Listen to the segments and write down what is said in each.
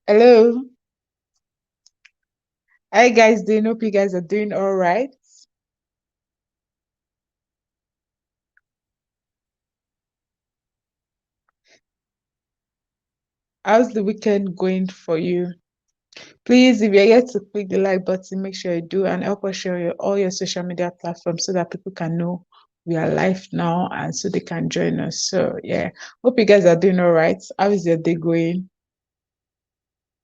Hello. Hi guys, doing hope you guys are doing all right. How's the weekend going for you? Please, if you're yet to click the like button, make sure you do and help us share all your social media platforms so that people can know we are live now and so they can join us. So yeah, hope you guys are doing all right. How is your day going?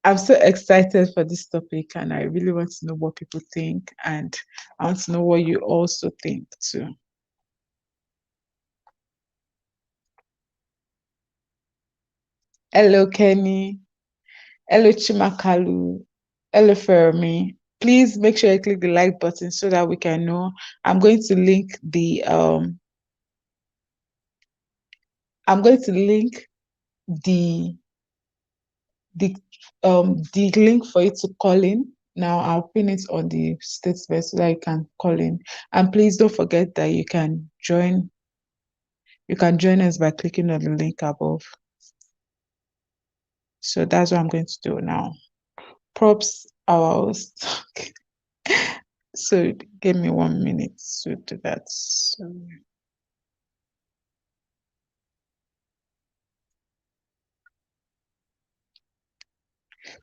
I'm so excited for this topic and I really want to know what people think and I want to know what you also think too. Hello, Kenny. Hello, Chimakalu. Hello, Fermi. Please make sure you click the like button so that we can know. I'm going to link I'm going to link the the the link for you to call in. Now I'll pin it on the statement so that you can call in. And please don't forget that you can join us by clicking on the link above. So that's what I'm going to do now. Props our host. So give me 1 minute to do that. So,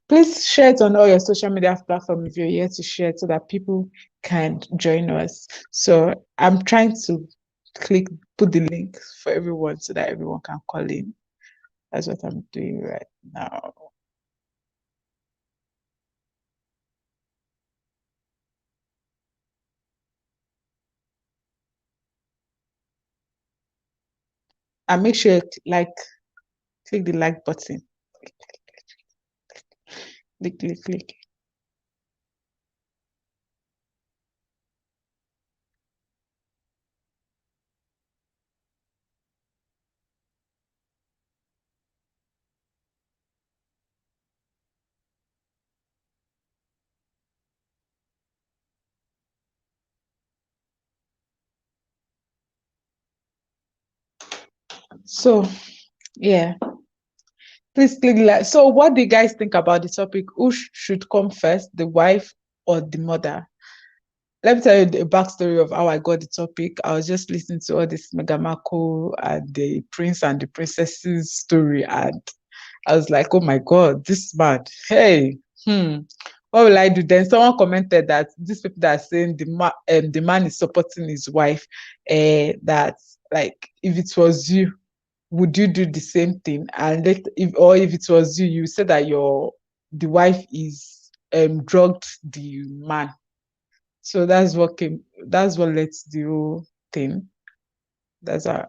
please share it on all your social media platforms if you're here to share it so that people can join us. So I'm trying to click put the link for everyone so that everyone can call in. That's what I'm doing right now. And make sure you click the like button. Click, click, click. So yeah, please click like. So what do you guys think about the topic? Who should come first, the wife or the mother? Let me tell you the backstory of how I got the topic. I was just listening to all this Megamako and the prince and the princess's story, and I was like, oh my god, this man, hey, what will I do? Then someone commented that these people that are saying the man is supporting his wife, that like if it was you, would you do the same thing? And if it was you, you said that the wife is drugged the man, so that's what led to the whole thing. That's our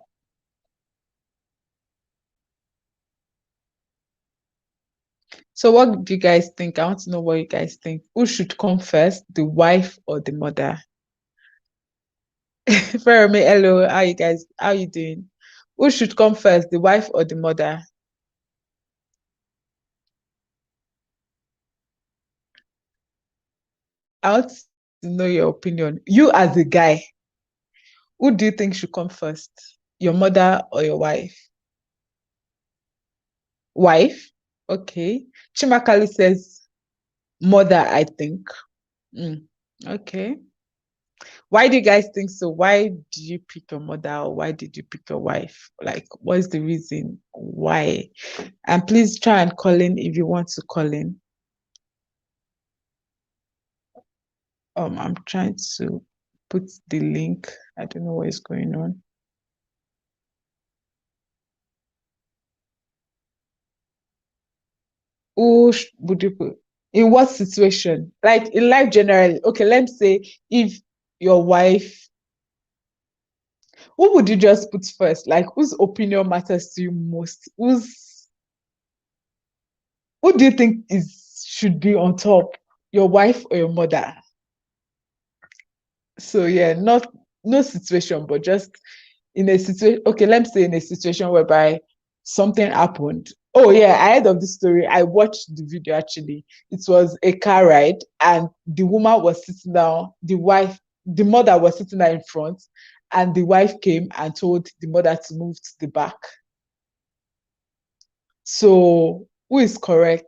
So what do you guys think? I want to know what you guys think. Who should come first, the wife or the mother? Fermi, hello, how you doing? Who should come first, the wife or the mother? I want to know your opinion. You as a guy, who do you think should come first? Your mother or your wife? Wife? Okay. Chimakali says mother, I think. Mm, okay. Why do you guys think so? Why do you pick your mother or why did you pick your wife? Like, what is the reason why? And please try and call in if you want to call in. I'm trying to put the link. I don't know what is going on. Who would you put? In what situation? Like in life generally. Okay, let's say if your wife, who would you just put first? Like whose opinion matters to you most? Who do you think is should be on top? Your wife or your mother? So yeah, not no situation, but just in a situation. Okay, let me say in a situation whereby something happened. Oh yeah, I heard of this story. I watched the video actually. It was a car ride, and the woman was sitting down. The mother was sitting there in front, and the wife came and told the mother to move to the back. So who is correct?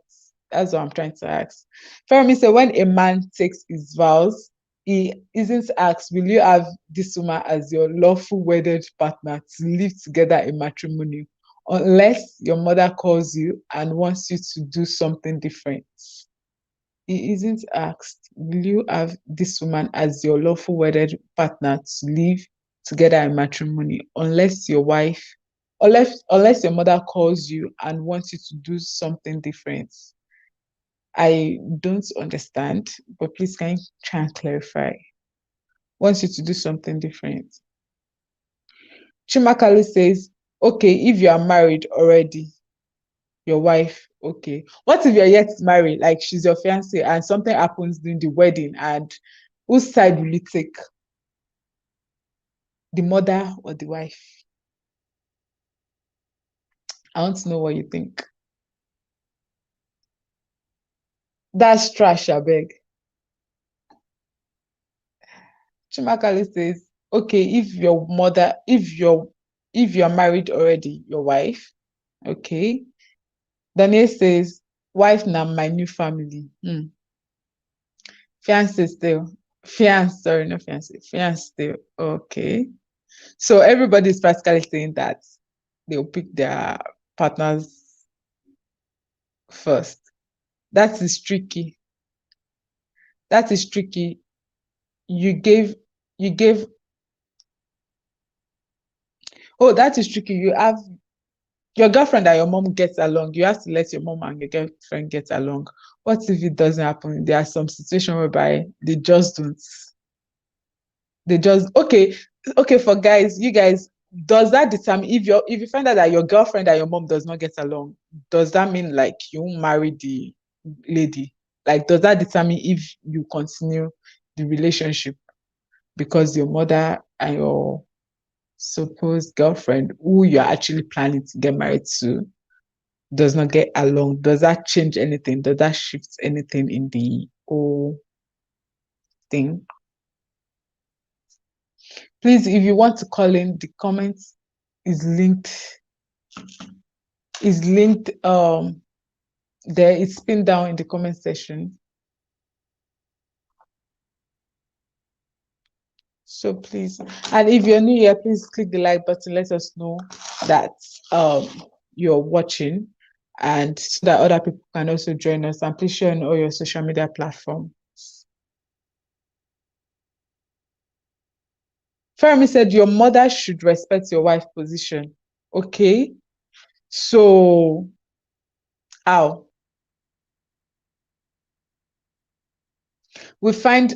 That's what I'm trying to ask. Fermi said, when a man takes his vows, he isn't asked, will you have this woman as your lawful wedded partner to live together in matrimony, unless your mother calls you and wants you to do something different. He isn't asked, will you have this woman as your lawful wedded partner to live together in matrimony, unless your wife, unless your mother calls you and wants you to do something different. I don't understand, but please can you try and clarify? Wants you to do something different. Chimakali says, okay, if you are married already, your wife, okay. What if you're yet married, like she's your fiance, and something happens during the wedding, and whose side will you take? The mother or the wife? I want to know what you think. That's trash, I beg. Chimakali says, okay, if your mother, if you're married already, your wife, okay. Daniel says, wife na my new family. Fiance still. Fiance, sorry, not fiance. Fiance still. Okay. So everybody is practically saying that they'll pick their partners first. That is tricky. That is tricky. You gave, oh, that is tricky. You have your girlfriend and your mom gets along. You have to let your mom and your girlfriend get along. What if it doesn't happen? There are some situations whereby they just don't. They just okay for guys, you guys, does that determine if you find out that your girlfriend and your mom does not get along, does that mean like you won't marry the lady? Like, does that determine if you continue the relationship because your mother and your supposed girlfriend, who you're actually planning to get married to, does not get along? Does that change anything? Does that shift anything in the whole thing? Please, if you want to call in, the comments is linked is linked there. It's pinned down in the comment section. So please, and if you're new here, please click the like button. Let us know that you're watching, and so that other people can also join us. And please share on all your social media platforms. Fermi said your mother should respect your wife's position. Okay, so how? We find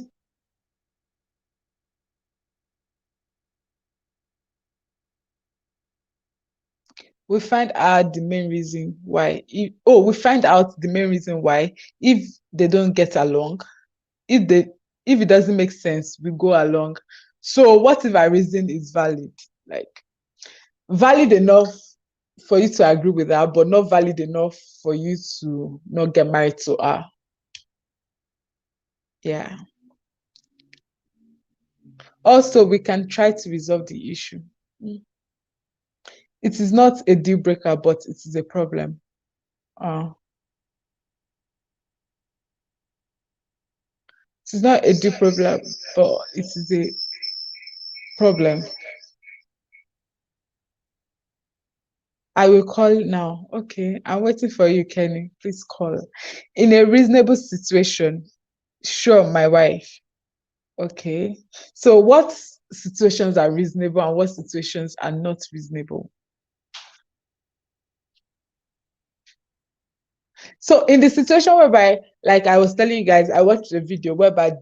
out the main reason why. We find out the main reason why. If they don't get along, if it doesn't make sense, we go along. So what if our reason is valid? Like, valid enough for you to agree with her, but not valid enough for you to not get married to her. Yeah. Also, we can try to resolve the issue. It is not a deal breaker, but it is a problem. It is not a deal problem, but it is a problem. I will call now. Okay, I'm waiting for you, Kenny. Please call. In a reasonable situation, sure, my wife. Okay. So what situations are reasonable and what situations are not reasonable? So in the situation whereby, like I was telling you guys, I watched a video whereby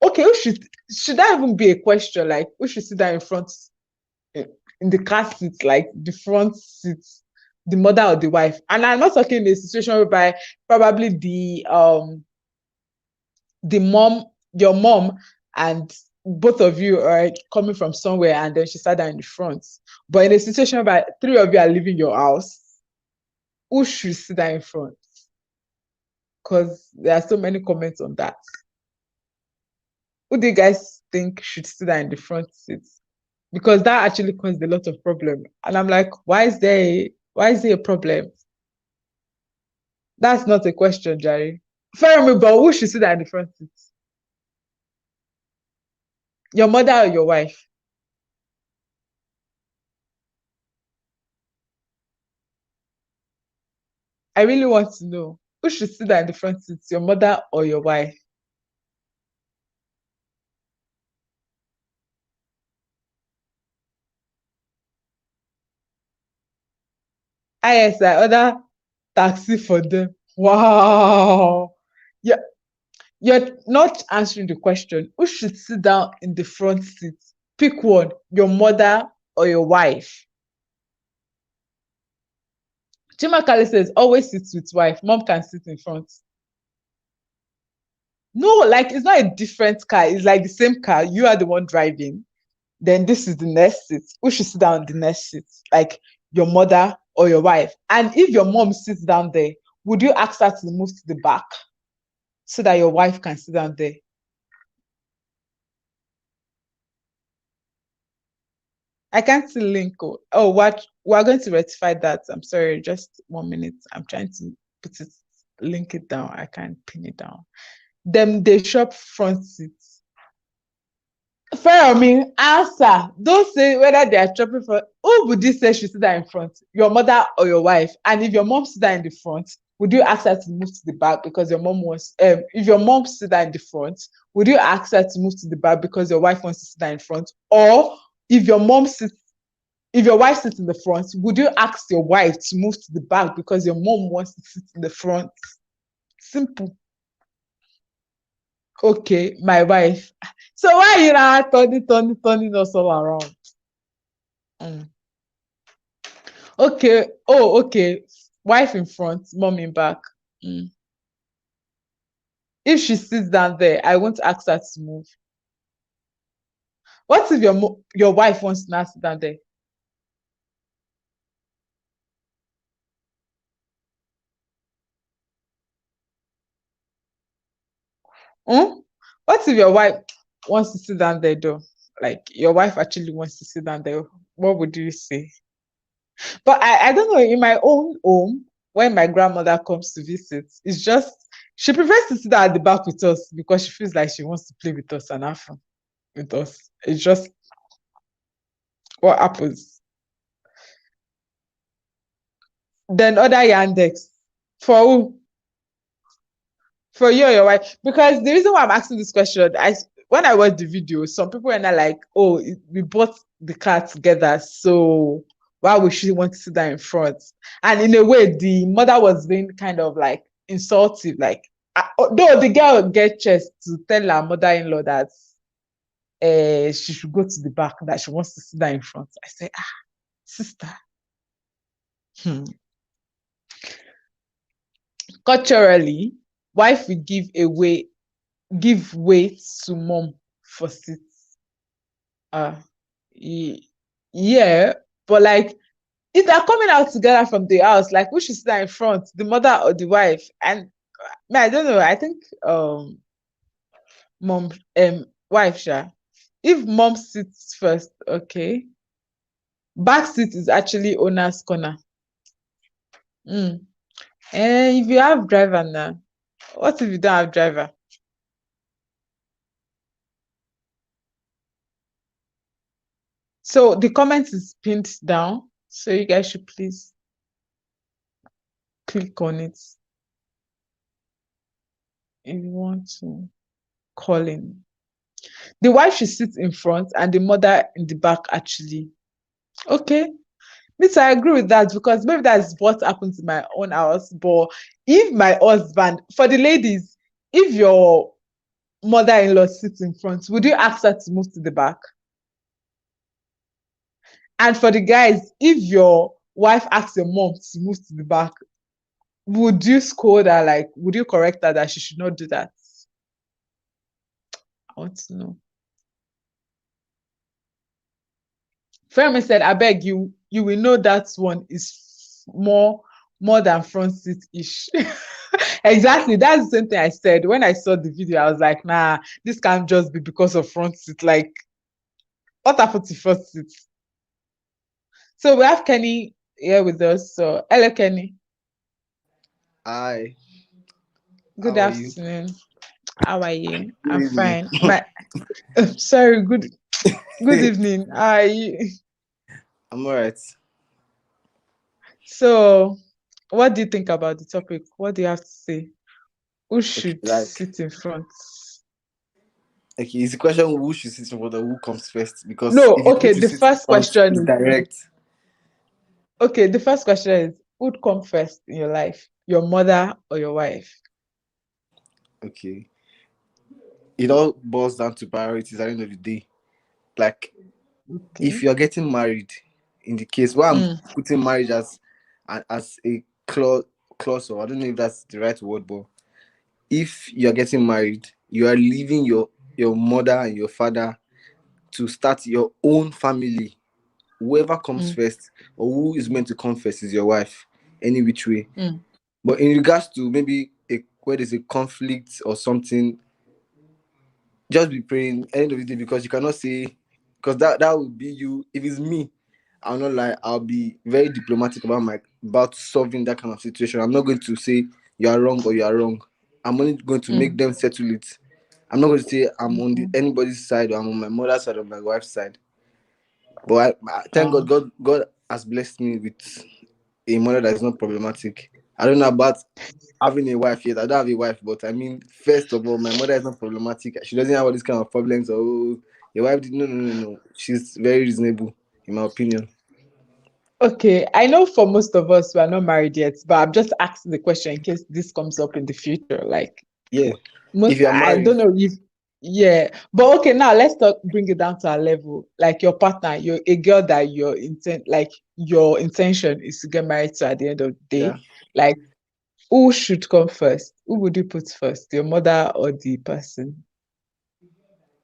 okay, should that even be a question? Like, who should sit down in front in the car seat, like the front seat, the mother or the wife? And I'm not talking in a situation whereby probably the mom, your mom, and both of you are coming from somewhere, and then she sat down in the front. But in a situation where three of you are leaving your house, who should sit down in front? Because there are so many comments on that. Who do you guys think should sit down in the front seat? Because that actually caused a lot of problem. And I'm like, why is there a problem? That's not a question, Jerry. Fair me, but who should sit in the front seat? Your mother or your wife? I really want to know. Who should sit in the front seat? Your mother or your wife? I order taxi for them. Wow. Yeah, you're not answering the question. Who should sit down in the front seat? Pick one, your mother or your wife. Chimakali says always sits with wife. Mom can sit in front. No, like it's not a different car. It's like the same car. You are the one driving. Then this is the next seat. Who should sit down in the next seat? Like your mother or your wife. And if your mom sits down there, would you ask her to move to the back so that your wife can sit down there? I can't see link. Oh, what? We're going to rectify that. I'm sorry. Just 1 minute. I'm trying to put it, link it down. I can't pin it down. Them they shop front seats. Fair, I mean, answer. Don't say whether they are shopping for. Who would you say should sit there in front? Your mother or your wife? And if your mom sit there in the front, would you ask her to move to the back because your mom wants? If your mom sit there in the front, would you ask her to move to the back because your wife wants to sit there in front? Or if your mom sits, if your wife sits in the front, would you ask your wife to move to the back because your mom wants to sit in the front? Simple. Okay, my wife. So why you now turning us all around? Mm. Okay. Oh, okay. Wife in front, mom in back. Mm. If she sits down there, I won't ask her to move. What if your wife wants to now sit down there? Hmm? What if your wife wants to sit down there though? Like your wife actually wants to sit down there. What would you say? But I don't know, in my own home, when my grandmother comes to visit, it's just she prefers to sit down at the back with us because she feels like she wants to play with us and have fun with us. It's just what happens. Then other Yandex. For who? For you or your wife? Because the reason why I'm asking this question, when I watched the video, some people are not like, oh, we bought the car together, so why would she want to sit down in front? And in a way, the mother was being kind of like insultive, like though the girl get chest to tell her mother-in-law that she should go to the back, that she wants to sit down in front. I say, ah, sister. Hmm. Culturally, wife will give way to mom for seats. Uh, yeah, but like if they're coming out together from the house, like who should sit in front, the mother or the wife? And I don't know. I think mom wife sha. If mom sits first, okay. Back seat is actually owner's corner. Mm. And if you have driver now, what if you don't have driver? So the comment is pinned down. So you guys should please click on it if you want to call in. The wife should sit in front and the mother in the back, actually. Okay. Me too, I agree with that because maybe that's what happens in my own house. But if my husband, for the ladies, if your mother-in-law sits in front, would you ask her to move to the back? And for the guys, if your wife asks your mom to move to the back, would you scold her? Like, would you correct her that she should not do that? I want to know. Femi said, I beg you will know that one is more than front seat ish. Exactly. That's the same thing I said. When I saw the video, I was like, nah, this can't just be because of front seat. Like, what happened to front seat? So we have Kenny here with us. So hello, Kenny. Hi, Good how are you? afternoon. How are you? Good I'm evening. fine. Sorry, good evening. How are you? I'm alright. So, what do you think about the topic? What do you have to say? Who Okay, should like, sit in front? okay, it's a question who should sit in front or who comes first? Because No, if it's who okay, to the sit in first front, question it's is direct. okay, the first question is who'd come first in your life? Your mother or your wife? Okay, it all boils down to priorities at the end of the day. Like, if Okay. you're getting married, in the case where I'm Mm, putting marriage as a clause, or I don't know if that's the right word, but if you're getting married, you are leaving your mother and your father to start your own family. Whoever comes mm, first or who is meant to come first is your wife, any which way. mm, But in regards to maybe where there's a conflict or something, just be praying at the end of the day, because you cannot say, because that would be you. If it's me, I'll not lie, I'll be very diplomatic about solving that kind of situation. I'm not going to say you are wrong or you are wrong. I'm only going to make mm. them settle it. I'm not going to say I'm on Okay. anybody's side, or I'm on my mother's side or my wife's side. But I thank God, Um, God has blessed me with a mother that is not problematic. I don't know about having a wife yet. I don't have a wife, but I mean, first of all, my mother is not problematic. She doesn't have all these kind of problems. Oh, your wife did, no, no, no, no. She's very reasonable, in my opinion. okay, I know for most of us we are not married yet, but I'm just asking the question in case this comes up in the future. Like Yeah. most, If you are I married, don't know if, yeah, but okay, now let's talk, bring it down to our level. Like your partner, you're a girl that your intention is to get married to at the end of the yeah. day. Like, who should come first? Who would you put first, your mother or the person?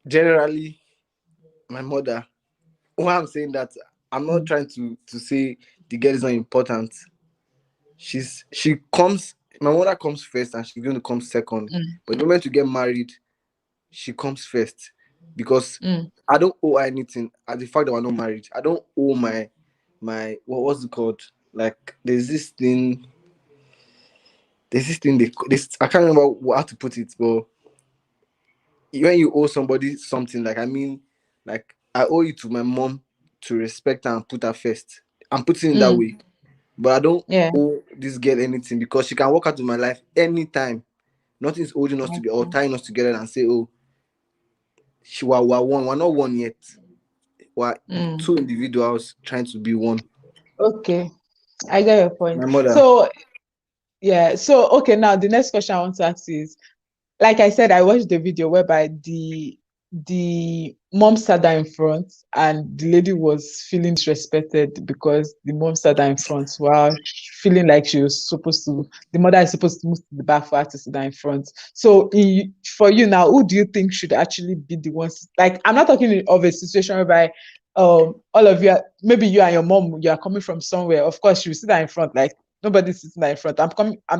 Generally, my mother. Why I'm saying that, I'm not Mm, trying to say the girl is not important. She comes. My mother comes first, and she's going to come second. mm, But the moment you get married, she comes first, because mm, I don't owe her anything. At the fact that we're not married, I don't owe my what's it called? Like there's this thing this I can't remember how to put it, but when you owe somebody something, like I mean, like I owe it to my mom to respect her and put her first. I'm putting it that mm, way, but I don't yeah. owe this girl anything, because she can walk out of my life anytime. Nothing's holding us together or Okay. tying us together and say, oh, we're one. We're not one yet. We're Mm, two individuals trying to be one. okay, I get your My point. mother. So yeah, so okay, now the next question I want to ask is, like I said, I watched the video whereby the mom sat down in front and the lady was feeling disrespected because the mom sat down in front while feeling like she was supposed to, the mother is supposed to move to the back for her to sit down in front. So for you now, who do you think should actually be the ones? Like, I'm not talking of a situation whereby all of you maybe you and your mom, you are coming from somewhere, of course she will sit down in front, like nobody's sitting there in front. I'm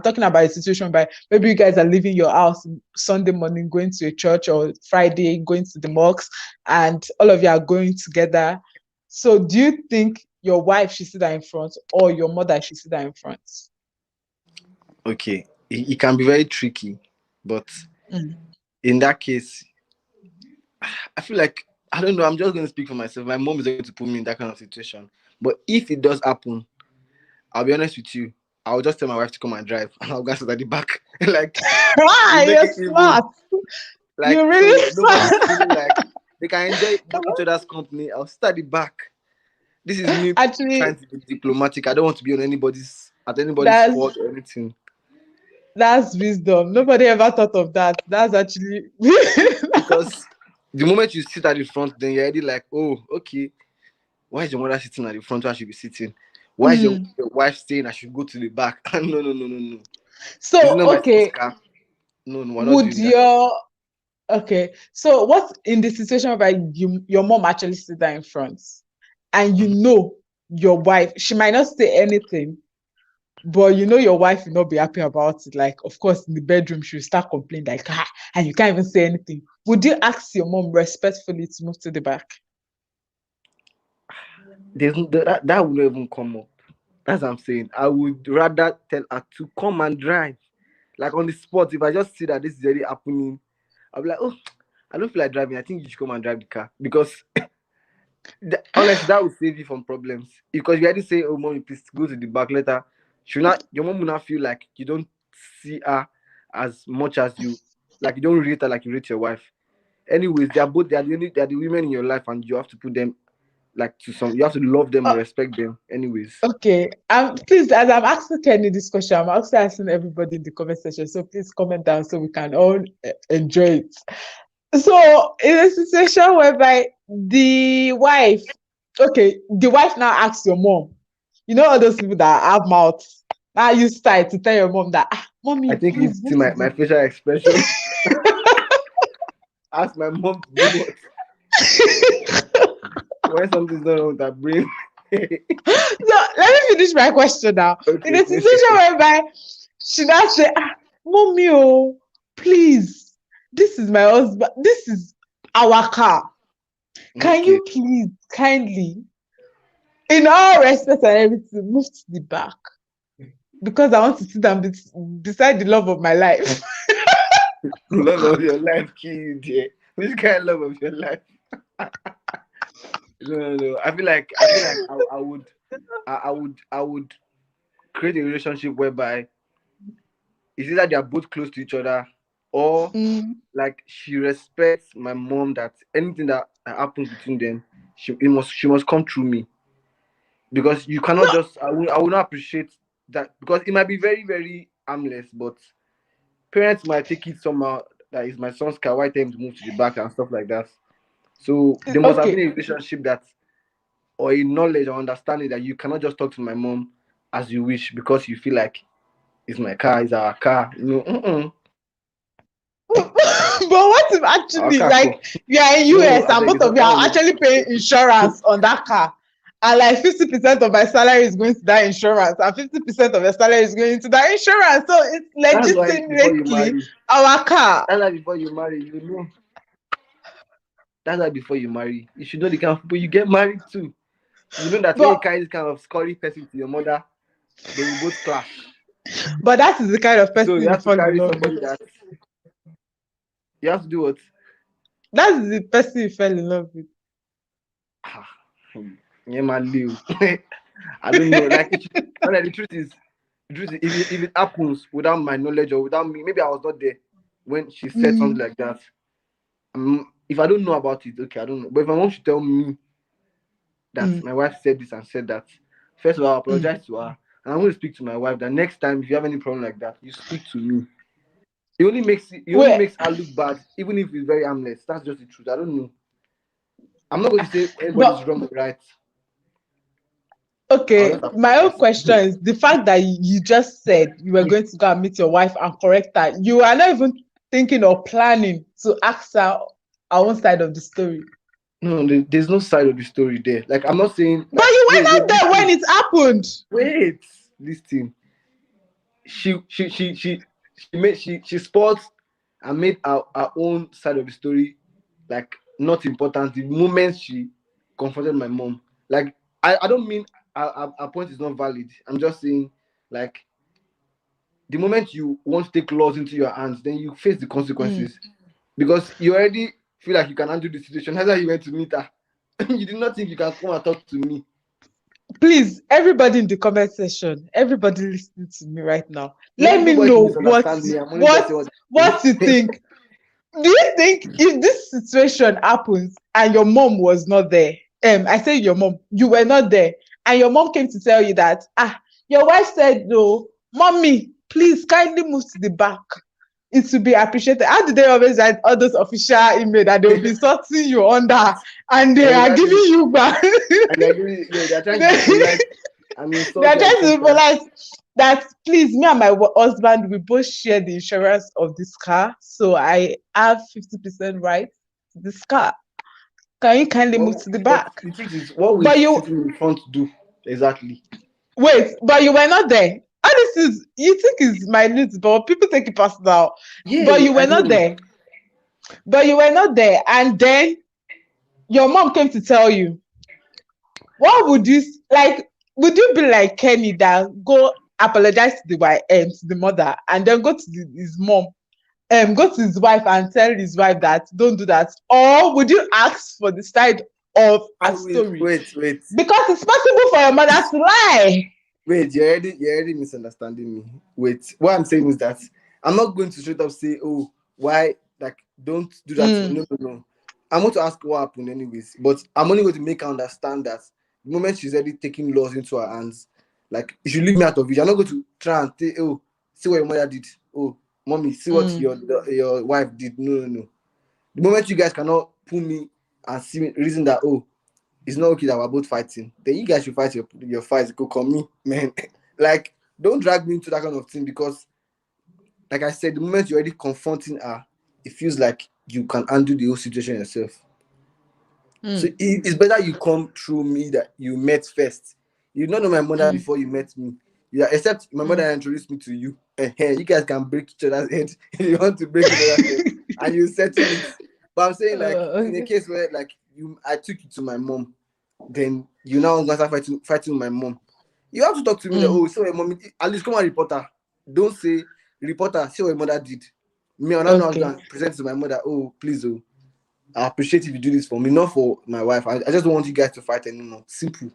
talking about a situation by maybe you guys are leaving your house Sunday morning, going to a church, or Friday going to the mosque, and all of you are going together. So do you think your wife should sit there in front or your mother should sit there in front? Okay. It can be very tricky, but Mm. in that case, I feel like, I don't know. I'm just going to speak for myself. My mom is going to put me in that kind of situation. But if it does happen, I'll be honest with you. I'll just tell my wife to come and drive, and I'll go sit at the back. Like, we Ah, make you're it even. smart. Like, You're so really nobody's smart. feeling like they can enjoy each other's company. I'll sit at the back. This is me trying Actually, to be diplomatic. I don't want to be on anybody's that's fault or anything. that's wisdom. Nobody ever thought of that. That's actually Because the moment you sit at the front, then you're already like, oh, okay, why is your mother sitting at the front where I should be sitting? Why is your, Mm. your wife saying I should go to the back? No, no, no, no, no. Is it So not my first okay, car? No, no, we're not would doing that. your okay, so what's in the situation where your mom actually sit there in front and you Mhm. know your wife, she might not say anything, but you know your wife will not be happy about it. Like, of course, in the bedroom, she'll start complaining, like, ah, and you can't even say anything. Would you ask your mom respectfully to move to the back? That will not even come up. That's what I'm saying. I would rather tell her to come and drive. Like on the spot, if I just see that this is already happening, I'll be like, oh, I don't feel like driving. I think you should come and drive the car. Because honestly, that will save you from problems. Because you already say, oh, mommy, please go to the back later. Your mom will not feel like you don't see her as much as you, like you don't rate her like you rate your wife. Anyways, they are the women in your life, and you have to put them like to some, you have to love them and Uh, respect them. Anyways, okay. Please, as I'm asking Kenny this question, I'm also asking everybody in the comment section. So please comment down so we can all enjoy it. So in a situation whereby the wife now asks your mom, you know all those people that have mouths, now use style to tell your mom that I mommy, think you please need to see move to my facial expression. Ask my mom to do what when something's not wrong with her brain. So let me finish my question now. In Okay, a finish situation it. whereby she now say, mommy, oh, please, this is my husband, this is our car. Can Okay. you please kindly, in all respect and everything, move to the back? Because I want to sit down beside the love of my life. Love of your life, kid. Yeah. Which kind of love of your life? No, no, no. I feel like I would create a relationship whereby it's either they are both close to each other, or Mm, like she respects my mom, that anything that happens between them, she must come through me. Because you cannot no, just, I will not appreciate that, because it might be very, very harmless, but parents might take it somehow that is my son's car, why tell him to move to the back and stuff like that. So there must have been okay. a relationship that, or a knowledge or understanding that you cannot just talk to my mom as you wish because you feel like it's my car, it's our car. No, But what if our actually, car. Come. like, you are in No, US I and beg both it's of not you that are one. actually paying insurance on that car, and like 50% of my salary is going to that insurance, and 50% of your salary is going into that insurance. So it's That's why before you legitimately marry, our car. that's why before you marry, you know. That's why before you marry, you should know the kind of people you get married to. You know that when you But carry this kind of scary person to your mother, they will both clash. that is the kind of So person you you have to fall in carry love with. somebody that you have to do what? That's the person you fell in love with. Ah, yeah, man, Leo. I don't know. Like, the truth is, if it happens without my knowledge or without me, maybe I was not there when she said something Mm, like that. If I don't know about it, okay, I don't know. But if my mom should tell me that mm, my wife said this and said that, first of all, I mm. apologize to her, and I'm going to speak to my wife that next time if you have any problem like that, you speak to me. It only Wait, makes her look bad, even if it's very harmless. That's just the truth. I don't know. I'm not going to say anybody's but wrong or right. I'll okay, just my own apologize. question is the fact that you just said you were going to go and meet your wife and correct her. You are not even thinking or planning to ask her our own side of the story. No, there's no side of the story there. Like, I'm not saying But like, you wait, were wait, not there when listen, it happened. wait, listen. She spots and made our own side of the story like not important the moment she confronted my mom. Like, I don't mean our point is not valid. I'm just saying, like, the moment you want to take laws into your hands, then you face the Mm. consequences, because you already feel like you can handle the situation. That's why you went to meet her. You did not think you can come and talk to me. Please, everybody in the comment section, everybody listening to me right now, let me Nobody should know misunderstand me. I'm only just what saying what what you I'm think. Do you think if this situation happens and your mom was not there, I say your mom, you were not there, and your mom came to tell you that your wife said no, mommy, please kindly move to the back. It will be appreciated. How did they always write all those official email that they will be saying. sorting you under and they are giving Exactly. you back? And they're giving, yeah, they're trying to be they, polite and they insult are you at the trying same to be time. polite that please, me and my husband, we both share the insurance of this car. So I have 50% right to this car. Can you kindly move to the But back? the truth is, what will But you sitting in front do exactly? but you were not there. And this is you think it's minute, but people take it personal. But Yeah, you I were not know. there. But you were not there. And then your mom came to tell you. What would you like? would you be like Kenny that go apologize to the wife and to the mother, and then go to his mom, go to his wife and tell his wife that don't do that? Or would you ask for the side of a story? Wait. Because it's possible for your mother to lie. Wait, you're already misunderstanding me. Wait, what I'm saying is that I'm not going to straight up say, oh, why, like, don't do that. No. I'm going to ask what happened anyways, but I'm only going to make her understand that the moment she's already taking laws into her hands, like, you should leave me out of it. I'm not going to try and say, oh, see what your mother did. Oh, mommy, see what your wife did. No. The moment you guys cannot pull me and see reason that, oh, it's not okay that we're both fighting, then you guys should fight your fights. Go call me, man. Like, don't drag me into that kind of thing, because, like I said, the moment you're already confronting her, it feels like you can handle the whole situation yourself. So it's better you come through me, that you met first. You don't know my mother before you met me. Yeah, except my mother introduced me to you. You guys can break each other's head if you want to break each other's head, and you settle it. But I'm saying, like, in a case where, like, I took you to my mom, then you now gonna start fighting with my mom. You have to talk to me that, oh, so your mom, at least come and report her. Don't say, reporter, see what your mother did. Me, I'm not going to present to my mother, oh, please, oh, I appreciate if you do this for me, not for my wife. I just don't want you guys to fight anymore. Simple.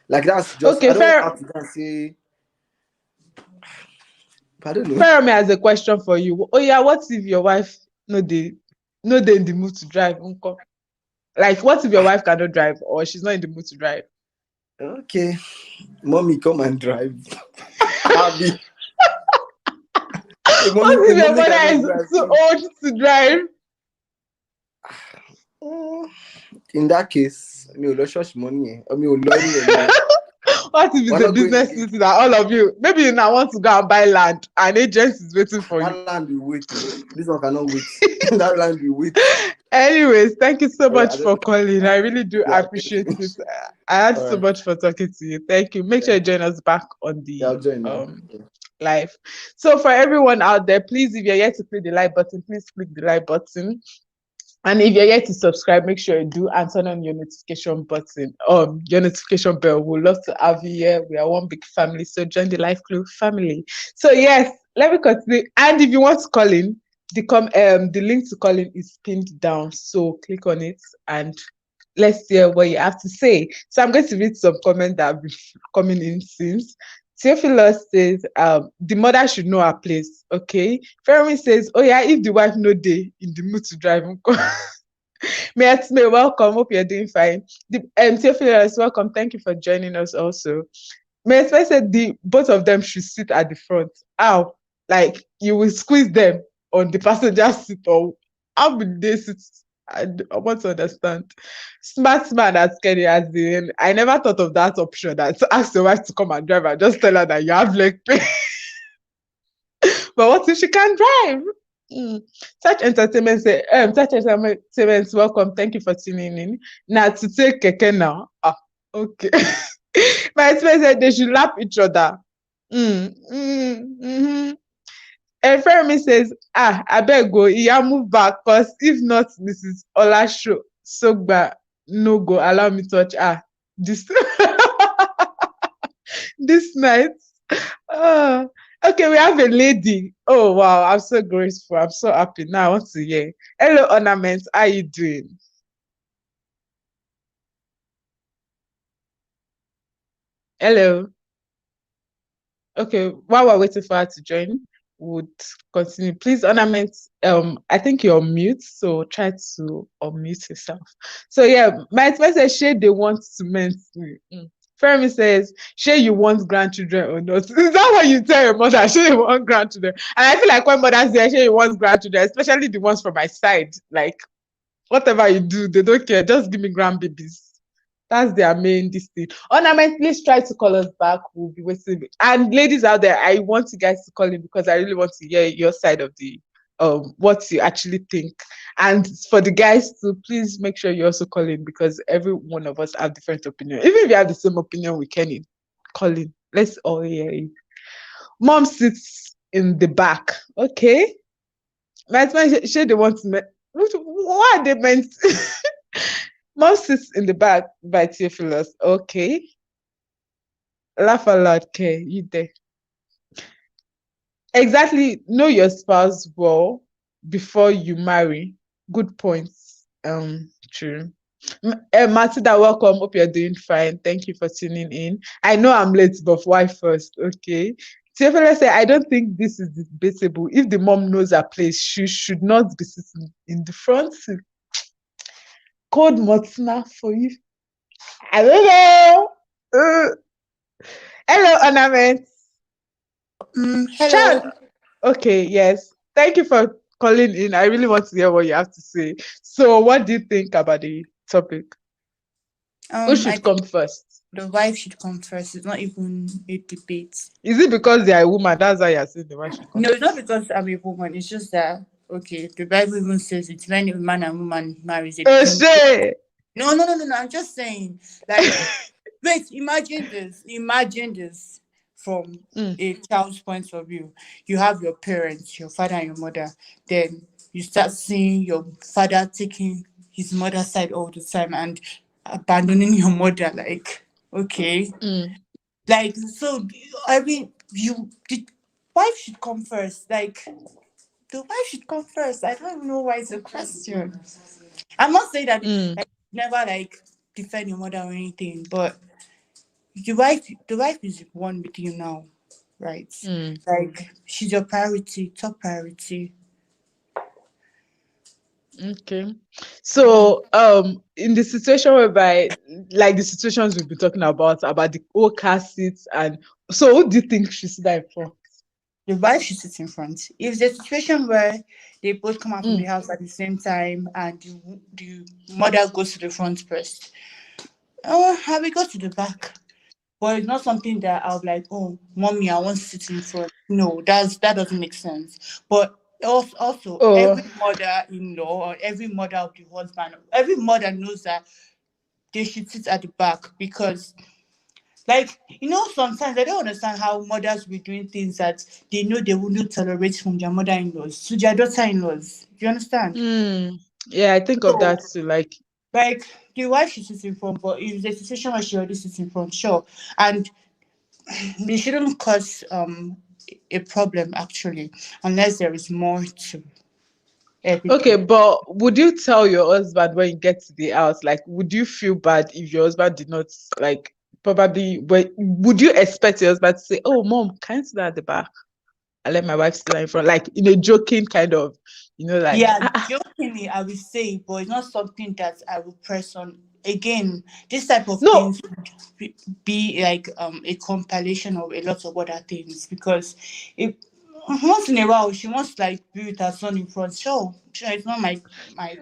Like, that's just, Okay, I don't fair. have to go and say, I don't know. Fair me has a question for you. Oh yeah, what if your wife no they in the mood to drive? Uncle? Like, what if your wife cannot drive, or she's not in the mood to drive? Okay, mommy, come and drive. Abby. What if your mother is too old to drive? In that case, me will church money. Me will learn. What if it's a business meeting that all of you, maybe you now want to go and buy land, and agent is waiting for you? That land will wait. This one cannot wait. That land will wait. Anyways, thank you so much for calling. I really do appreciate it. I had so much for talking to you. Thank you. Make sure you join us back on the live. So for everyone out there, please, if you're yet to click the like button, please click the like button. And if you're yet to subscribe, make sure you do, and turn on your notification button, your notification bell. We'd love to have you here. We are one big family, so join the Life Club family. So yes, let me continue. And if you want to call in, the link to call in is pinned down. So click on it and let's hear what you have to say. So I'm going to read some comments that have been coming in since. Theophilus says, the mother should know her place. Okay. Fermi says, oh yeah, if the wife no day in the mood to drive. May welcome. Hope you're doing fine. Theophilus, welcome. Thank you for joining us also. May said both of them should sit at the front. How? Like, you will squeeze them on the passenger seat, or how would they sit? I want to understand. Smart man as Kenny has been. I never thought of that option, that to ask your wife to come and drive and just tell her that you have leg pain. But what if she can't drive? Such entertainment say, welcome. Thank you for tuning in. Now to take keke now. Okay. My husband said they should lap each other. And Fermi says, I beg go, yeah, move back, because if not, Mrs. Olasho Sogba no go allow me touch this this night. Okay, we have a lady. Oh wow, I'm so grateful. I'm so happy. Now I want to hear. Hello, Ornament. How are you doing? Hello. Okay, while we're waiting for her to join, would continue. Please, Ornament, I think you're on mute, so try to unmute yourself. So yeah, my friend says, Shay, they want to mention. Fermi says, Shay, you want grandchildren or not? Is that what you tell your mother? Shay, you want grandchildren? And I feel like when mothers say, Shay, you want grandchildren, especially the ones from my side, like, whatever you do, they don't care. Just give me grandbabies. That's their main thing. Ornament, please try to call us back. We'll be waiting. And ladies out there, I want you guys to call in because I really want to hear your side of the what you actually think. And for the guys to please make sure you also call in, because every one of us have different opinion. Even if you have the same opinion with Kenny, call in. Let's all hear it. Mom sits in the back. Okay. My husband said they want to what are they meant? Mom sits in the back by Theophilus. Okay. Laugh a lot, okay, you there. Exactly. Know your spouse well before you marry. Good points. True. Matilda, welcome. Hope you're doing fine. Thank you for tuning in. I know I'm late, but why first? Okay. Tiafele say, I don't think this is debatable. If the mom knows her place, she should not be sitting in the front seat. Cold Motina for you. I don't know. Hello, Ornament. Hello. Chan. Okay, yes. Thank you for calling in. I really want to hear what you have to say. So, what do you think about the topic? Who I should think come first? the wife should come first. It's not even a debate. Is it because they are a woman? That's why you're saying the wife should come No, it's not first. because I'm a woman. It's just that okay. The Bible even says it's when a man and woman marries, they Oh, become. shit. No. I'm just saying, like, wait. Imagine this. Imagine this from Mm, a child's point of view. You have your parents, your father and your mother. Then you start seeing your father taking his mother's side all the time and abandoning your mother. Like, okay. mm, Like, so, I mean, the wife should come first. Like, the wife should come first. I don't know why it's a question. I'm not saying that mm, like, never like defend your mother or anything, but the wife is one with you now, right? mm. Like, she's your priority, top priority. Okay. So, in the situation whereby, like the situations we've been talking about the old car seats, and so, who do you think should sit there for? The wife should sit in front. If there's a situation where they both come out from the Mm. house at the same time and the mother goes to the front first, oh, I will go to the back. But it's not something that I'll be like, oh, mommy, I want to sit in front. No, that doesn't make sense. But also every Oh, mother-in-law or every mother of the husband, every mother knows that they should sit at the back because, like, sometimes I don't understand how mothers be doing things that they know they wouldn't tolerate from their mother-in-laws to their daughter-in-laws. Do you understand? mm. Yeah, I think of So, that too. Like, like, the wife should sit in front, but if there's a situation where she already sits in front, sure. And they shouldn't cause a problem actually, unless there is more to okay, everything. but would you tell your husband when you get to the house? Like, would you feel bad if your husband did not, like, probably, would you expect your husband to say, "Oh, mom, can you sit at the back? I let my wife sit in front," like in a joking kind of, like, Yeah, jokingly I will say, but it's not something that I will press on. Again, this type of no, things would be like a compilation of a lot of other things because if once in a while she wants to like be with her son in front, sure, it's not my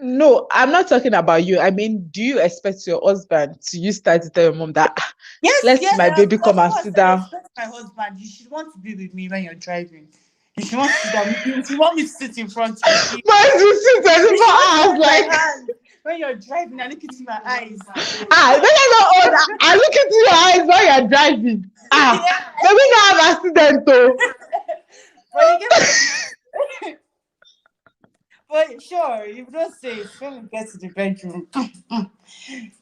no, I'm not talking about you. I mean, do you expect your husband to you start to tell your mom that, Yes, let yes, my baby of come and course. sit I down? expect my husband. You should want to be with me when you're driving. You should want to sit down. You should want me to sit in front with you. But you sit 24 You should want to hours, hold my like, hand when you're driving and look into my eyes. when you're not old, I look into your eyes while you're driving. Yeah, Maybe not have accident though. but you get my. But sure, you don't say it when we get to the bedroom.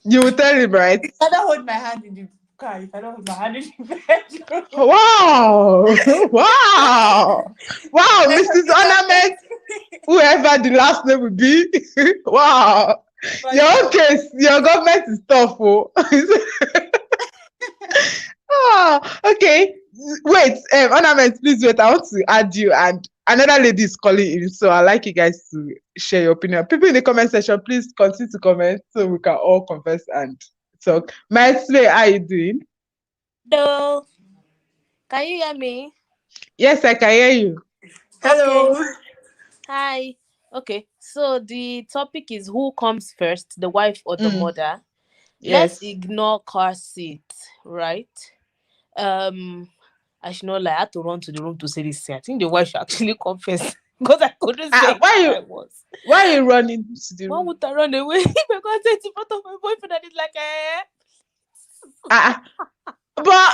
You will tell him, right? If I don't hold my hand in the car, if I don't hold my hand in the bedroom, Wow. Wow. Wow, like on Mrs. the Ornament, government. whoever the last name would be. Wow. For Your own sure. case, your government is tough. Oh. Ah, okay. Wait, Ornament, please wait. I want to add you, and another lady is calling in, so I'd like you guys to share your opinion. People in the comment section, please continue to comment so we can all converse and talk. Maestle, how are you doing? Hello, can you hear me? Yes, I can hear you. Okay, Hello. hi. Okay, so the topic is who comes first, the wife or the Mm, mother? Let's yes. ignore car seat, right? Um, I should not lie, I had to run to the room to say this thing. I think the wife should actually come first because I couldn't say it Why if you I was. why are you running to the Why room? would I run away? Because it's in front of my boyfriend and it's like, Ah, but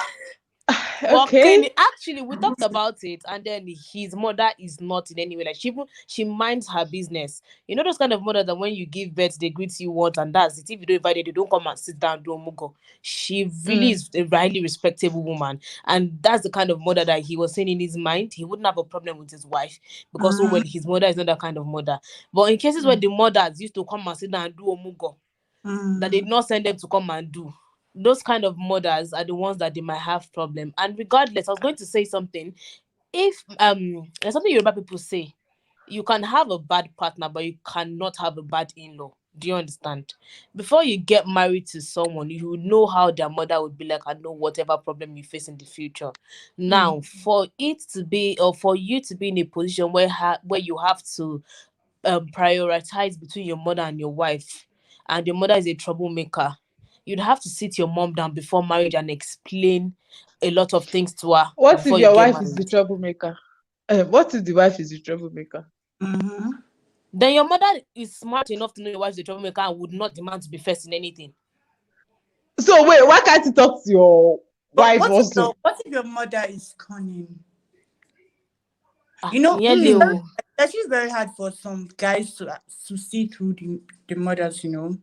But Okay. actually, we talked about it, and then his mother is not in any way like she minds her business. You know those kind of mother that when you give birth, they greet you once and that's it. If you don't invite it, they don't come and sit down, do mugo. She really Mm, is a highly respectable woman, and that's the kind of mother that he was saying in his mind. He wouldn't have a problem with his wife because oh Mm-hmm. well, his mother is not that kind of mother. But in cases where mm. the mothers used to come and sit down and do mugo, that they Mm-hmm. did not send them to come and do. Those kind of mothers are the ones that they might have problem. And regardless, I was going to say something. If there's something Yoruba people say, you can have a bad partner, but you cannot have a bad in-law. Do you understand? Before you get married to someone, you know how their mother would be like and know whatever problem you face in the future. Mm. Now, for it to be or for you to be in a position where you have to prioritize between your mother and your wife, and your mother is a troublemaker, you'd have to sit your mom down before marriage and explain a lot of things to her What if before you your get wife is married. the troublemaker? What if the wife is the troublemaker? Mm-hmm. Then your mother is smart enough to know your wife's a troublemaker and would not demand to be first in anything. So wait, why can't you talk to your But wife also? what if your mother is cunning? Ah, You know, yeah, it's Hmm. very Leo. it's actually very hard for some guys to see through the mothers. You know,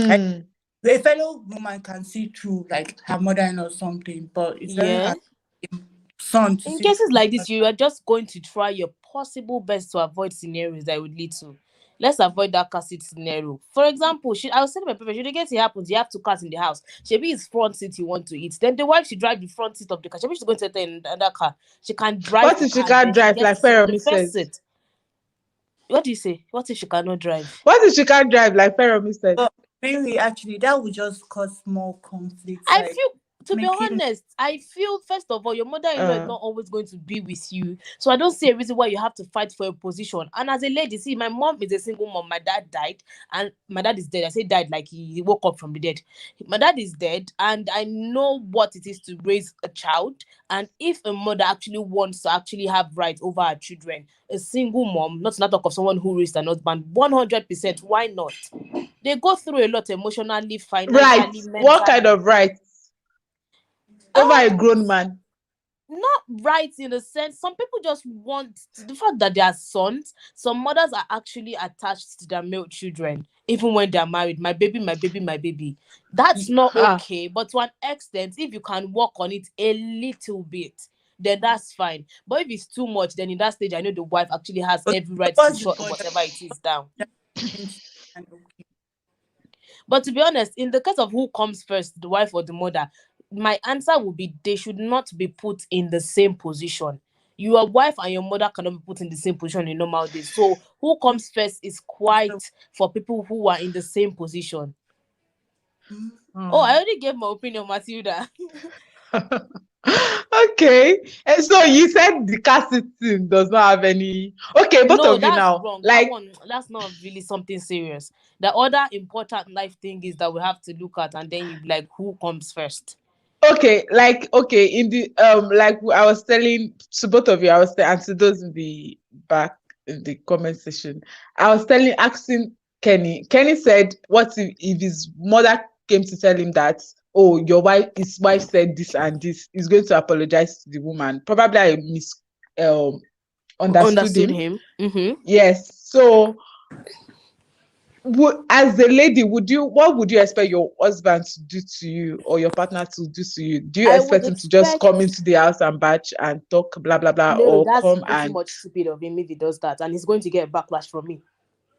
like Hmm. a fellow woman can see through like her mother-in-law or something, but it's very Yeah. hard for a son to In see cases through. like this, you are just going to try your possible best to avoid scenarios that would lead to. Let's avoid that car seat scenario. For example, I was telling my parents, should the case it happens, you have two cars in the house. Maybe it's front seat you want to eat. Then the wife should drive the front seat of the car. Maybe she's going to enter in another car. She can drive What the if she car and can't then she drive, gets like to sit on the Feromi first said? seat. What do you say? What if she cannot drive? What if she can't drive, like Feromi said? But really, actually, that would just cause more conflicts. I Like feel, to be making honest, I feel first of all, your mother-in-law is Uh, not always going to be with you. So I don't see a reason why you have to fight for a position. And as a lady, see, my mom is a single mom. My dad died, and my dad is dead. I say died like he woke up from the dead. My dad is dead, and I know what it is to raise a child. And if a mother actually wants to actually have rights over her children, a single mom, not to not talk of someone who raised an husband, 100%, why not? They go through a lot emotionally, right. financially, What kind mentally. of rights over a Um, grown man? not right in a sense. Some people just want the fact that they are sons. Some mothers are actually attached to their male children, even when they're married. My baby, my baby, my baby. That's not Ah, okay. But to an extent, if you can work on it a little bit, then that's fine. But if it's too much, then in that stage, I know the wife actually has okay, every so right to what's the shut border whatever it is down. into and okay? But to be honest, in the case of who comes first, the wife or the mother, my answer would be they should not be put in the same position. Your wife and your mother cannot be put in the same position in normal days. So who comes first is So, quite for people who are in the same position. mm, Oh, I hmm. already gave my opinion, Matilda. Okay. And so you said the car seating does not have any. Okay, both No, of you that's now. wrong. That Like, one, that's not really something serious. The other important life thing is that we have to look at, and then you be like, who comes first? okay, in the like I was telling to both of you, and to those in the back in the comment section, I was asking Kenny. Kenny said, what if his mother came to tell him that, oh, his wife said this and this, he's going to apologize to the woman. Probably I um understood Understood him. him. Mm-hmm. Yes. So as a lady, what would you expect your husband to do to you or your partner to do to you? Do you I would expect him to just expect come into the house and batch and talk blah blah blah, no, or that's come pretty and much stupid of him if he does that, and he's going to get a backlash from me.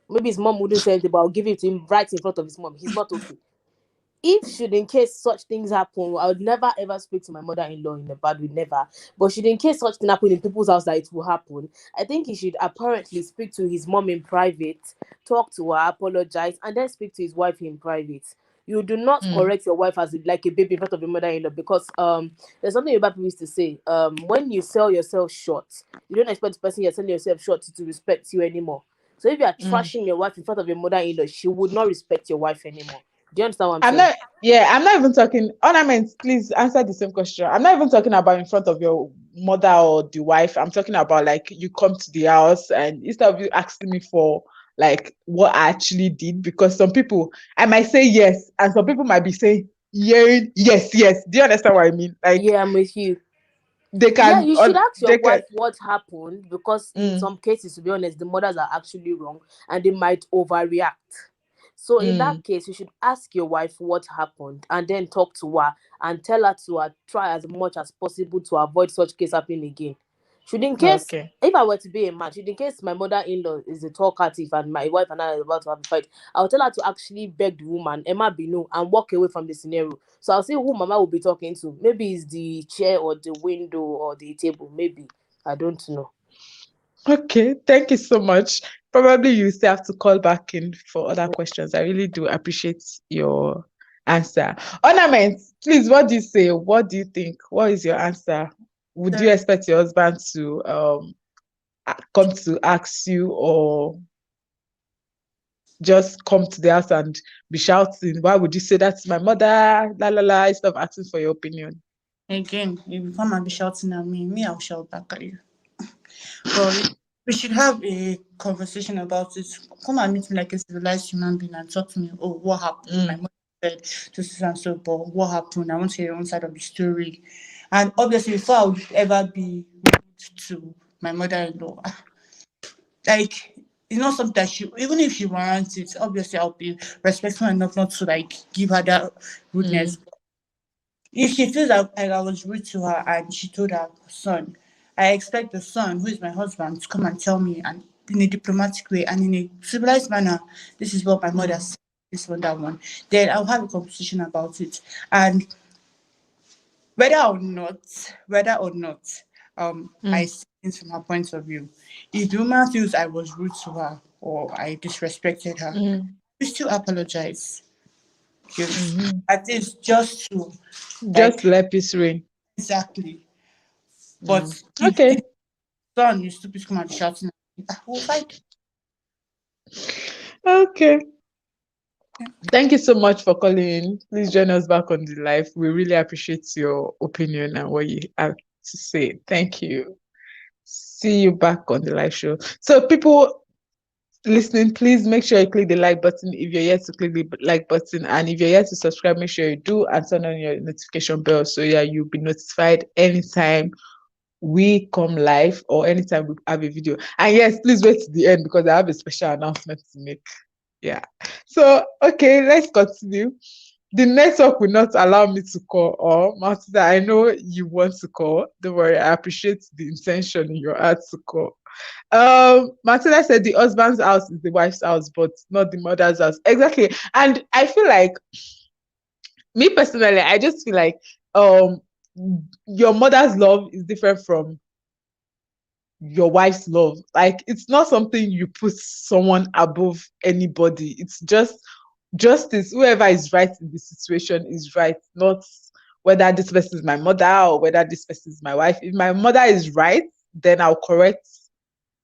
Maybe his mom wouldn't say anything, but I'll give it to him right in front of his mom. He's not okay. If should in case such things happen, I would never ever speak to my mother-in-law in a bad way, never. But should in case such thing happen in people's house that it will happen, I think he should apparently speak to his mom in private, talk to her, apologize, and then speak to his wife in private. You do not mm, correct your wife as like a baby in front of your mother-in-law because there's something about people used to say when you sell yourself short, you don't expect the person you're selling yourself short to respect you anymore. So if you are mm. trashing your wife in front of your mother-in-law, she would not respect your wife anymore. Do you understand what I'm I'm saying? not, yeah, I'm not even talking ornaments. Please answer the same question. I'm not even talking about in front of your mother or the wife. I'm talking about like you come to the house and instead of you asking me for like what I actually did, because some people I might say yes, and some people might be saying yeah, yes, yes. Do you understand what I mean? Like, Yeah, I'm with you. they Yeah, can you should ask your they can wife what happened, because in mm, some cases, to be honest, the mothers are actually wrong and they might overreact. So in that mm, case, you should ask your wife what happened and then talk to her and tell her to try as much as possible to avoid such case happening again. Should in case, okay. if I were to be a man, should in case my mother-in-law is a talkative and my wife and I are about to have a fight, I'll tell her to actually beg the woman, Emma Binu, and walk away from the scenario. So I'll see who mama will be talking to. Maybe it's the chair or the window or the table. Maybe. I don't know. Okay, thank you so much. Probably you still have to call back in for other questions. I really do appreciate your answer. Ornaments, please, what do you say? What do you think? What is your answer? Would you So, expect your husband to come to ask you, or just come to the house and be shouting? Why would you say that's my mother? La la la, instead of asking for your opinion. again, if you come and be shouting at me, I'll shout back at you. But we should have a conversation about it. Come and meet me like a civilized human being and talk to me. Oh, what happened? My Mm, mother said this and so, but what happened? I want to hear your own side of the story. And obviously, before I would ever be rude to my mother-in-law, like it's not something that she, even if she warrants it, obviously I'll be respectful enough not to like give her that rudeness. mm, If she feels like I was rude to her and she told her son, I expect the son, who is my husband, to come and tell me, and in a diplomatic way and in a civilized manner, this is what my mother mm, said, this one, that one. Then I'll have a conversation about it. And whether or not, whether or not, I mm, see things from her point of view. If the woman feels I was rude to her or I disrespected her, mm, we still apologize. Yes. mm. At least just to Just like let peace reign. exactly. Mm. But if Okay. the son is stupid come and be shouting at me, we'll fight. Okay. Thank you so much for calling in. Please join us back on the live. We really appreciate your opinion and what you have to say. Thank you. See you back on the live show. So, people listening, please make sure you click the like button if you're yet to click the like button. And if you're yet to subscribe, make sure you do and turn on your notification bell so yeah, you'll be notified anytime we come live or anytime we have a video. And yes, please wait to the end because I have a special announcement to make. Yeah. So, okay, let's continue. The network will not allow me to call, or Martha, I know you want to call. Don't worry, I appreciate the intention in your heart to call. Martina said the husband's house is the wife's house, but not the mother's house. Exactly. And I feel like, me personally, I just feel like um your mother's love is different from your wife's love. Like, it's not something you put someone above anybody. It's just justice. Whoever is right in the situation is right, not whether this person is my mother or whether this person is my wife. If my mother is right, then I'll correct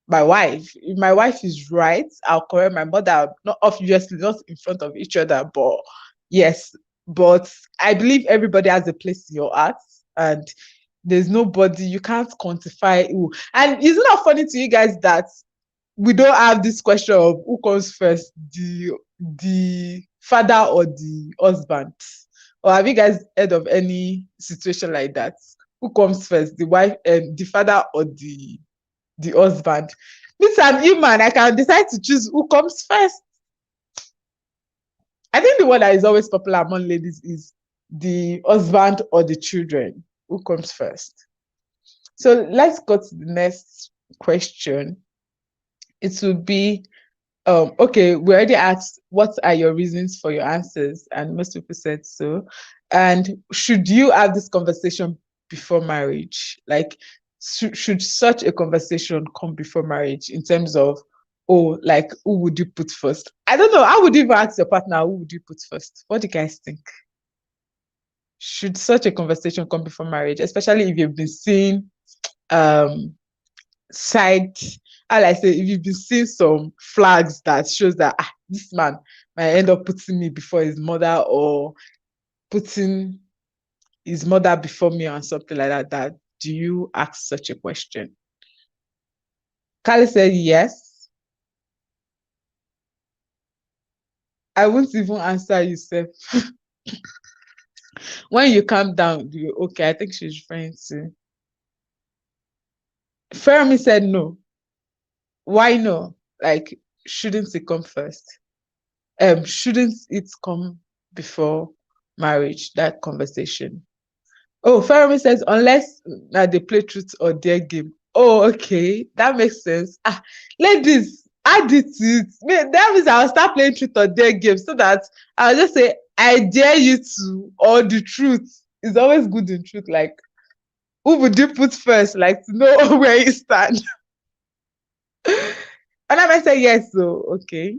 my wife. If my wife is right, I'll correct my mother. Not obviously not in front of each other, but yes. But I believe everybody has a place in your heart, and there's nobody you can't quantify who. And isn't it funny to you guys that we don't have this question of who comes first, the father or the husband? Or have you guys heard of any situation like that? Who comes first, the wife and the father or the husband? Means I'm human. I can decide to choose who comes first. I think the one that is always popular among ladies is the husband or the children. Who comes first? So let's go to the next question. It will be okay, we already asked what are your reasons for your answers, and most people said so. And should you have this conversation before marriage? Like, should such a conversation come before marriage in terms of, oh, like, who would you put first? I don't know. How would you even ask your partner, who would you put first? What do you guys think? Should such a conversation come before marriage, especially if you've been seeing um side, how I say, if you've been seeing some flags that shows that this man might end up putting me before his mother, or putting his mother before me, or something like that, do you ask such a question? Kali said yes. I won't even answer you, Seth. When you calm down, you okay? I think she's referring to Fermi said no. Why no? Like, shouldn't it come first? Shouldn't it come before marriage? That conversation. Oh, Fermi says unless they play truth or dare game. Oh, okay, that makes sense. Ladies, add it to it. That means I'll start playing truth or dare game so that I'll just say I dare you to, or the truth. It's always good in truth. Like, who would you put first? Like, to know where you stand. And I might say yes. So okay,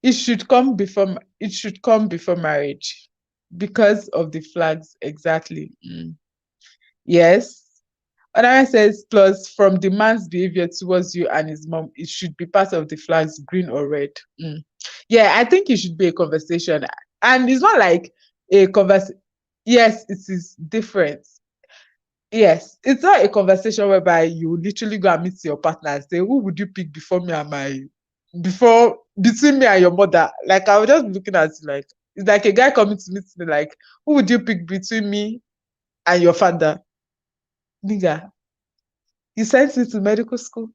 it should come before marriage because of the flags. Exactly. Yes. Another says, plus from the man's behavior towards you and his mom, it should be part of the flags, green or red. Yeah, I think it should be a conversation. And it's not like a conversation. Yes, it is different. Yes, it's not a conversation whereby you literally go and meet your partner and say, who would you pick between me and your mother? Like, I was just looking at it like, it's like a guy coming to meet me, like, who would you pick between me and your father? Nigga, you sent me to medical school.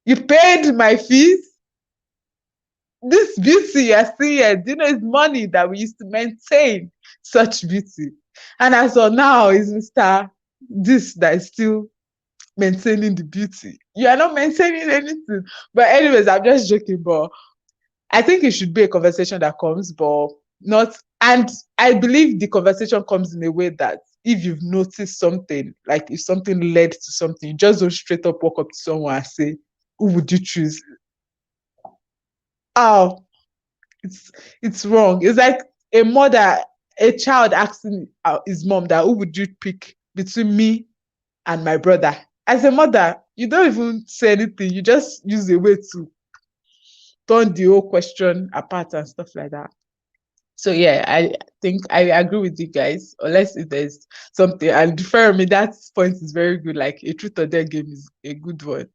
You paid my fees. This beauty you're seeing here, do you know, it's money that we used to maintain such beauty. And as of now, is Mr. This that is still maintaining the beauty. You are not maintaining anything. But anyways, I'm just joking, but I think it should be a conversation that comes, but not, and I believe the conversation comes in a way that if you've noticed something, like if something led to something, you just don't straight up walk up to someone and say, who would you choose? Oh, it's wrong. It's like a child asking his mom that who would you pick between me and my brother? As a mother, you don't even say anything. You just use a way to turn the whole question apart and stuff like that. So yeah, I think I agree with you guys. Unless if there's something, and for me, that point is very good. Like a truth or dare game is a good one.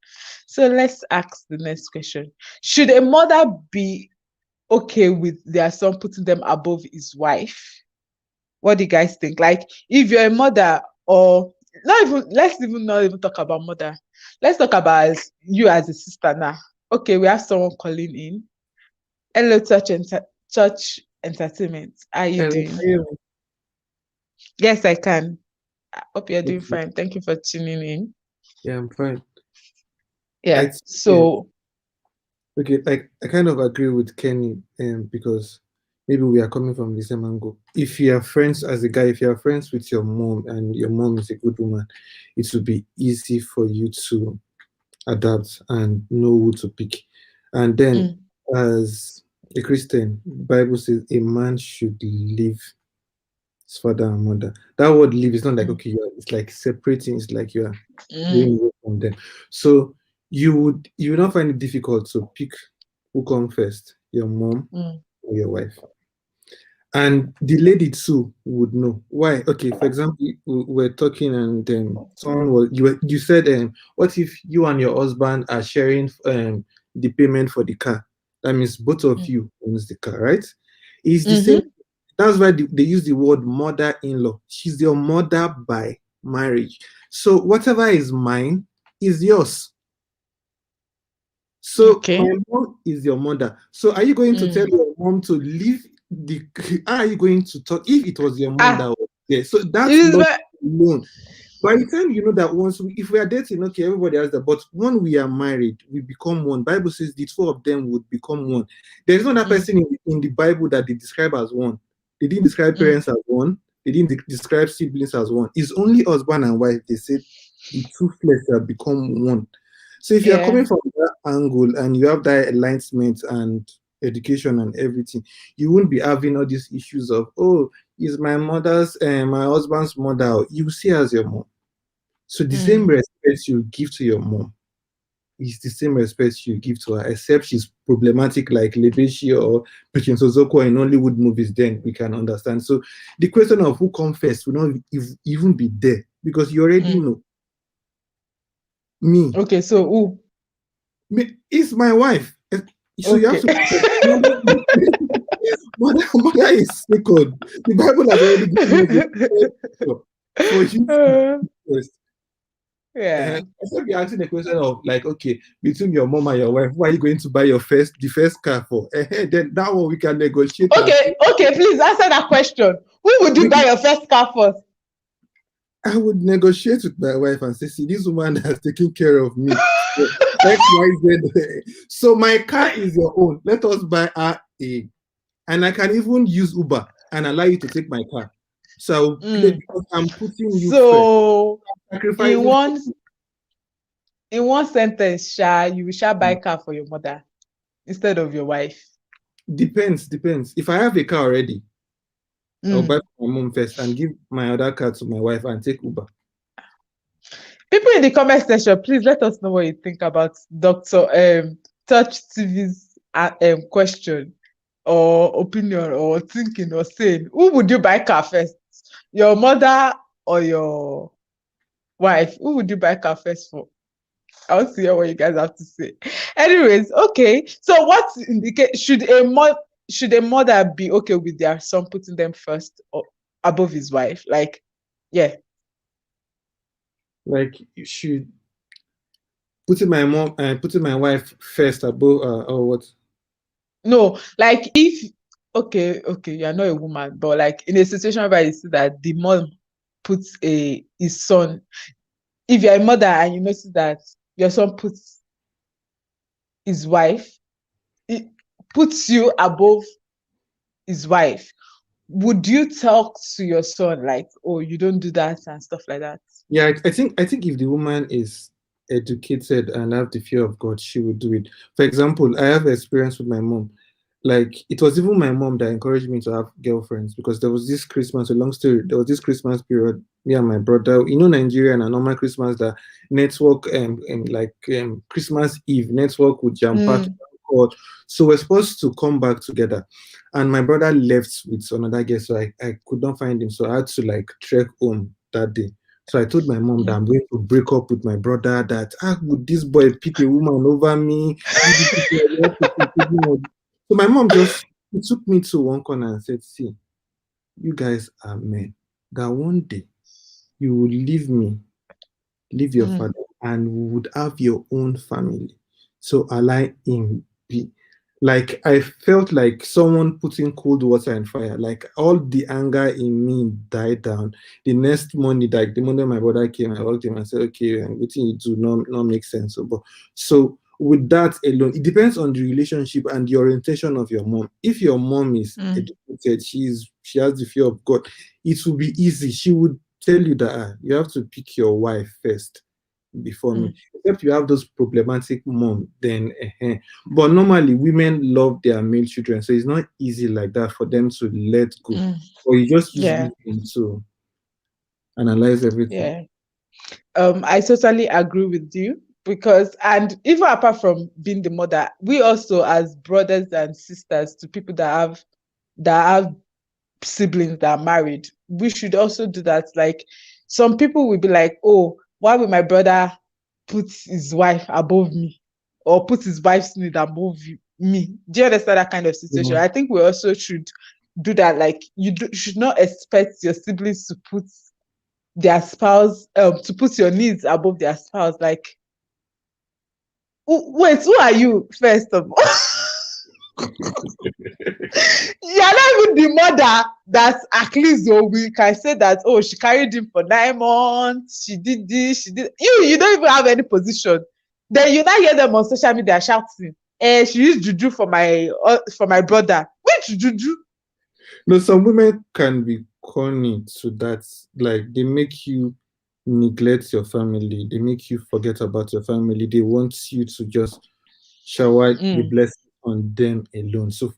So let's ask the next question: should a mother be okay with their son putting them above his wife? What do you guys think? Like, if you're a mother, or not even, let's even not even talk about mother. Let's talk about you as a sister now. Okay, we have someone calling in. Hello, Church Entertainment. How are you Hello, doing? can you hear me? Yes, I can. I hope you're doing Okay. fine. Thank you for tuning in. Yeah, I'm fine. I Yeah. think, So, okay, like I kind of agree with Kenny, because maybe we are coming from the same angle. If you are friends as a guy, if you are friends with your mom and your mom is a good woman, it will be easy for you to adapt and know who to pick. And then, mm, as a Christian, Bible says a man should leave his father and mother. That word leave is not like mm, okay, it's like separating. It's like you are mm, going away from them. So you would not find it difficult to pick who come first, your mom mm, or your wife. And the lady too would know why. Okay, for example, we were talking and someone was you said what if you and your husband are sharing the payment for the car? That means both of mm, you owns the car, right? It's the same. mm-hmm. That's why they use the word mother-in-law. She's your mother by marriage. So whatever is mine is yours. So Okay. my mom is your mother. So are you going to tell Mm. your mom to leave the? How are you going to talk if it was your mom that Ah, was there? So it that's is not very, alone. By the time you know that if we are dating, okay, everybody has that. But when we are married, we become one. Bible says the two of them would become one. There is not that mm, person in the Bible that they describe as one. They didn't describe mm, parents as one. They didn't describe siblings as one. It's only husband and wife. They said the two flesh have become one. So if you are yeah. coming from that angle and you have that alignment and education and everything, you won't be having all these issues of is my mother's and my husband's mother. You see her as your mom. So the same Mm, respect you give to your mom is the same respect you give to her, except she's problematic like Lebeshi or Preaching Sozoko in Hollywood movies, then we can understand. So the question of who comes first will not even be there because you already mm. know. Me, Okay, so it's my wife. So you have okay. to mother is sacred. The Bible has already given us the picture for you to Uh, first. Yeah. Except you're asking the question of like, okay, between your mom and your wife, who are you going to buy the first car for? Then that one we can negotiate and Okay, okay, please answer that question. Who would you buy your first car for? I would negotiate with my wife and say, see, this woman has taken care of me. So, XYZ. So my car is your own. Let us buy a. And I can even use Uber and allow you to take my car. So because I'm putting you first. So in Sacrificing. one sentence, you shall buy car for your mother instead of your wife. Depends. If I have a car already, I'll buy for my mom first and give my other car to my wife and take Uber. People in the comment section, please let us know what you think about Dr. Touch TV's question or opinion or thinking or saying. Who would you buy car first? Your mother or your wife? Who would you buy car first for? I want to hear what you guys have to say. Anyways, okay. So what indicate should a mother be okay with their son putting them first or above his wife? Like, yeah. Like you should putting my wife first above or what? No, like if okay, you're not a woman, but like in a situation where you see that the mom puts his son, if you're a mother and you notice that your son puts his wife, it puts you above his wife, would you talk to your son like, oh, you don't do that and stuff like that? Yeah, I think if the woman is educated and have the fear of God, she would do it. For example, I have experience with my mom. Like it was even my mom that encouraged me to have girlfriends because there was this Christmas, a long story. There was this Christmas period, me and my brother, Nigeria and a normal Christmas that network Christmas Eve network would jam pack. So we're supposed to come back together. And my brother left with another guest, so I could not find him. So I had to like trek home that day. So I told my mom that I'm going to break up with my brother, that would this boy pick a woman over me? So my mom just took me to one corner and said, see, you guys are men. That one day you will leave me, leave your father, and would have your own family. So allow him be. Like I felt like someone putting cold water and fire. Like all the anger in me died down. The next morning, like the moment my brother came, I walked him and said, okay, what you do not make sense. So with that alone, it depends on the relationship and the orientation of your mom. If your mom is educated, she has the fear of God, it will be easy. She would tell you that you have to pick your wife first before me. Except you have those problematic mom, then but normally women love their male children, so it's not easy like that for them to let go. Or you just use reason to analyze everything. I totally agree with you because, and even apart from being the mother, we also as brothers and sisters to people that have siblings that are married, we should also do that. Like some people will be like, oh, why would my brother put his wife above me or put his wife's need above me? Do you understand that kind of situation? I think we also should do that. Like you should not expect your siblings to put their spouse to put your needs above their spouse. Like wait, who are you first of all? You're not even the mother that at least we can say that, oh, she carried him for 9 months, she did this, she did. You don't even have any position. Then you now hear them on social media shouting, she used juju for my brother. Which juju? No, some women can be corny to that. Like they make you neglect your family, they make you forget about your family, they want you to just shower the blessing on them alone. So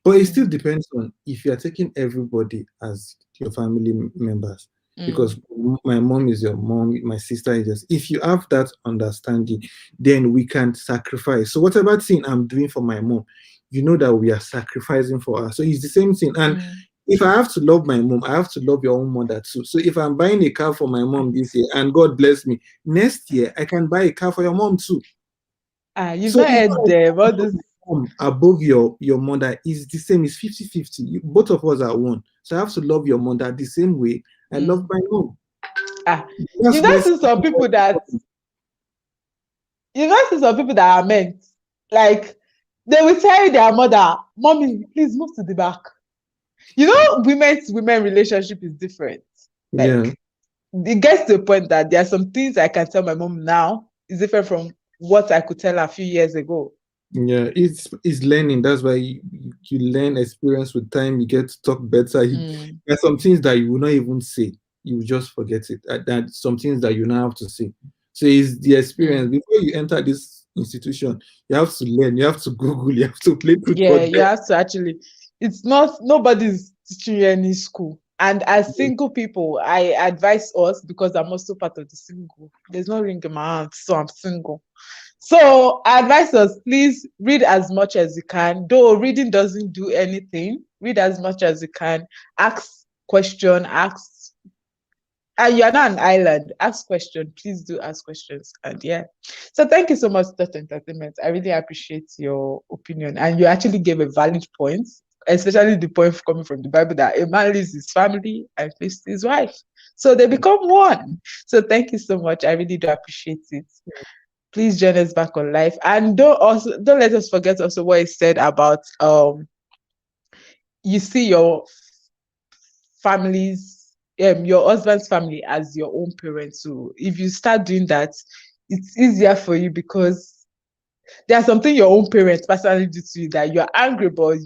but it still depends on if you are taking everybody as your family members, because my mom is your mom, my sister is yours. If you have that understanding, then we can sacrifice. So whatever thing I'm doing for my mom, you know that we are sacrificing for her. So it's the same thing. And if I have to love my mom, I have to love your own mother too. So if I'm buying a car for my mom this year and God bless me, next year I can buy a car for your mom too. You've not heard them. All this above your mother is the same. It's 50-50. Both of us are one. So I have to love your mother the same way I love my mom. That's You know, where see some people that are meant, like, they will tell their mother, "Mommy, please move to the back." You know, women to women relationship is different. yeah. Like, it gets to a point that there are some things I can tell my mom now is different from what I could tell her a few years ago. Yeah, it's learning. That's why you learn experience with time. You get to talk better. Mm, There are some things that you will not even say. You will just forget it. That some things that you now have to say. So it's the experience. mm. Before you enter this institution, you have to learn. You have to Google. You have to play truth or Yeah, you dare. have to actually. It's not nobody's teaching you any school. And as single people, I advise us because I'm also part of the single. There's no ring in my hand, so I'm single. So I advise us, please read as much as you can. Though reading doesn't do anything, read as much as you can. Ask question, ask. And you're not an island. Ask questions. Please do ask questions. And yeah. So thank you so much, Dot Entertainment. I really appreciate your opinion. And you actually gave a valid point, especially the point coming from the Bible that a man leaves his family and leaves his wife. So they become one. So thank you so much. I really do appreciate it. Please join us back on live. And don't let us forget also what he said about you see your families, your husband's family as your own parents. So if you start doing that, it's easier for you because there's something your own parents personally do to you that you're angry, but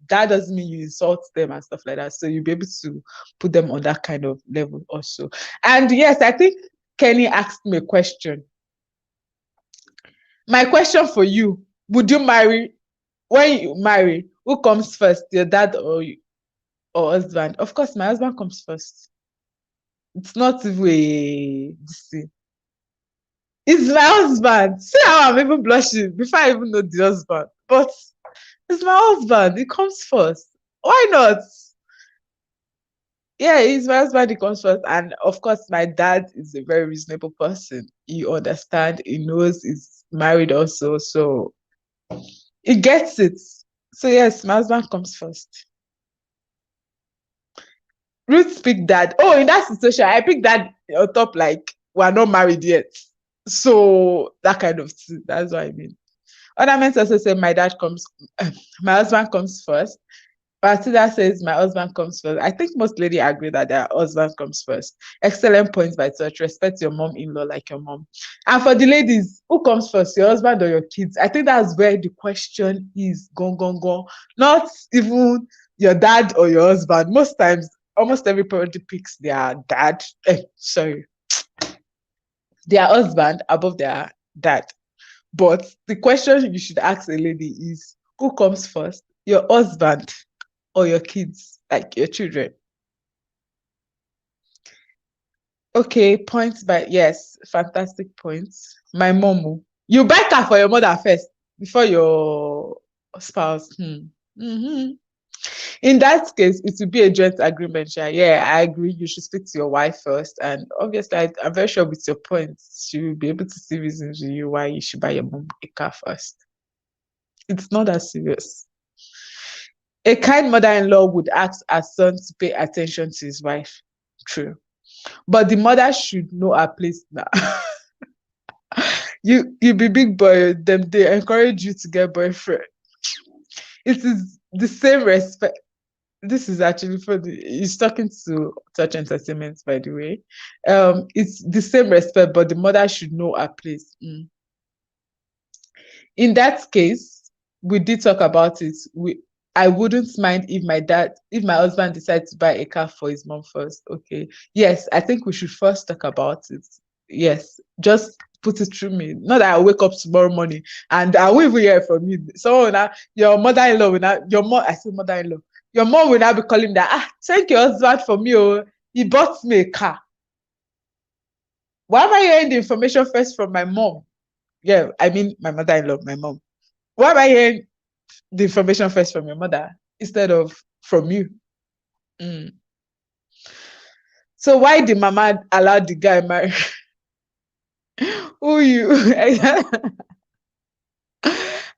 that doesn't mean you insult them and stuff like that. So you'll be able to put them on that kind of level also. And yes, I think Kenny asked me a question. My question for you, would you marry, when you marry, who comes first, your dad or husband? Of course, my husband comes first. It's not even this thing. It's my husband. See how I'm even blushing before I even know the husband. But it's my husband. He comes first. Why not? Yeah, he's my husband. He comes first. And of course, my dad is a very reasonable person. He understands. He knows he's married also. So he gets it. So yes, my husband comes first. Ruth picked dad. Oh, in that situation, I picked dad on top, like we're not married yet. So that kind of thing. That's what I mean. Ornaments also say my dad comes, my husband comes first. Partida says my husband comes first. I think most ladies agree that their husband comes first. Excellent points by touch. Respect your mom-in-law like your mom. And for the ladies, who comes first, your husband or your kids? I think that's where the question is gone, gone, gone. Not even your dad or your husband. Most times, almost everybody picks their dad. Their husband above their dad. But the question you should ask a lady is, who comes first, your husband or your kids, like your children? Okay, points by, yes, fantastic points. My mom, you buy car for your mother first before your spouse. Mm-hmm. In that case, it will be a joint agreement. Yeah, I agree. You should speak to your wife first. And obviously, I'm very sure with your points, she will be able to see reasons to you why you should buy your mom a car first. It's not that serious. A kind mother-in-law would ask her son to pay attention to his wife. True. But the mother should know her place now. You be big boy, them they encourage you to get boyfriend. It is the same respect. This is actually for the he's talking to Touch Entertainment, by the way. It's the same respect, but the mother should know her place. In that case, we did talk about it. I wouldn't mind if my husband decides to buy a car for his mom first. Okay. Yes, I think we should first talk about it. Yes, just put it through me. Not that I'll wake up tomorrow morning and I will even hear from you. So now your mother-in-law will not, your mom, I say mother-in-law, your mom will now be calling that, thank your husband for me. Oh, he bought me a car. Why am I hearing the information first from my mom? Yeah, I mean my mother-in-law, my mom. Why am I hearing the information first from your mother instead of from you? So why did mama allow the guy marry? Who you? And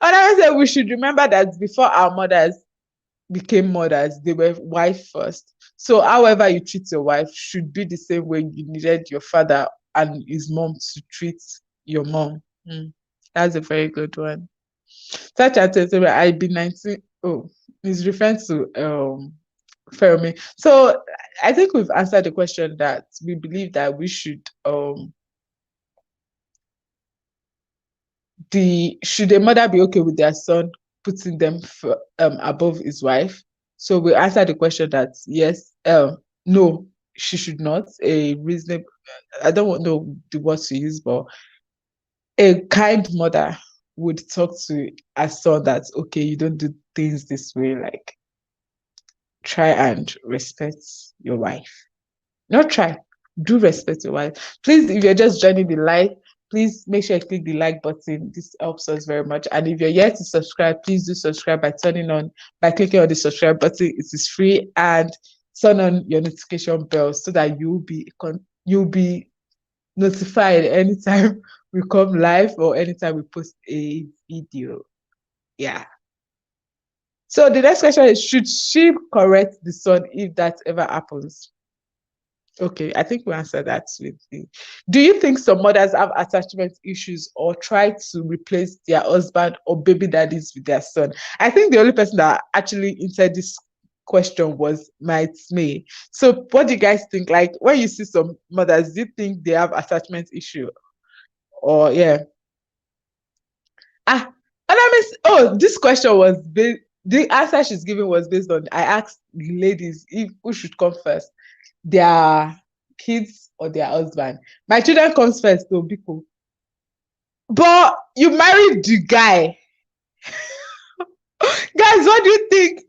I said we should remember that before our mothers became mothers, they were wife first. So however you treat your wife should be the same way you needed your father and his mom to treat your mom. That's a very good one. Such as I be 19. Oh, he's referring to Fermi. So I think we've answered the question that we believe that we should should a mother be okay with their son putting them above his wife? So we answered the question that yes, no, she should not. A reasonable, I don't know the words to use, but a kind mother would talk to a son that okay, you don't do things this way, like try and respect your wife. Not try, do respect your wife. Please, if you're just joining the live, please make sure you click the like button. This helps us very much. And if you're yet to subscribe, please do subscribe by clicking on the subscribe button. It is free, and turn on your notification bell so that you'll be notified anytime we come live or anytime we post a video. Yeah. So the next question is, should she correct the son if that ever happens? Okay, I think we answered that swiftly. Do you think some mothers have attachment issues or try to replace their husband or baby daddies with their son? I think the only person that actually answered this question was me. So what do you guys think? Like when you see some mothers, do you think they have attachment issue? Or yeah. This question was based, the answer she's giving was based on, I asked ladies if who should come first, their kids or their husband. My children comes first, though, Biko. But you married the guy. Guys, what do you think?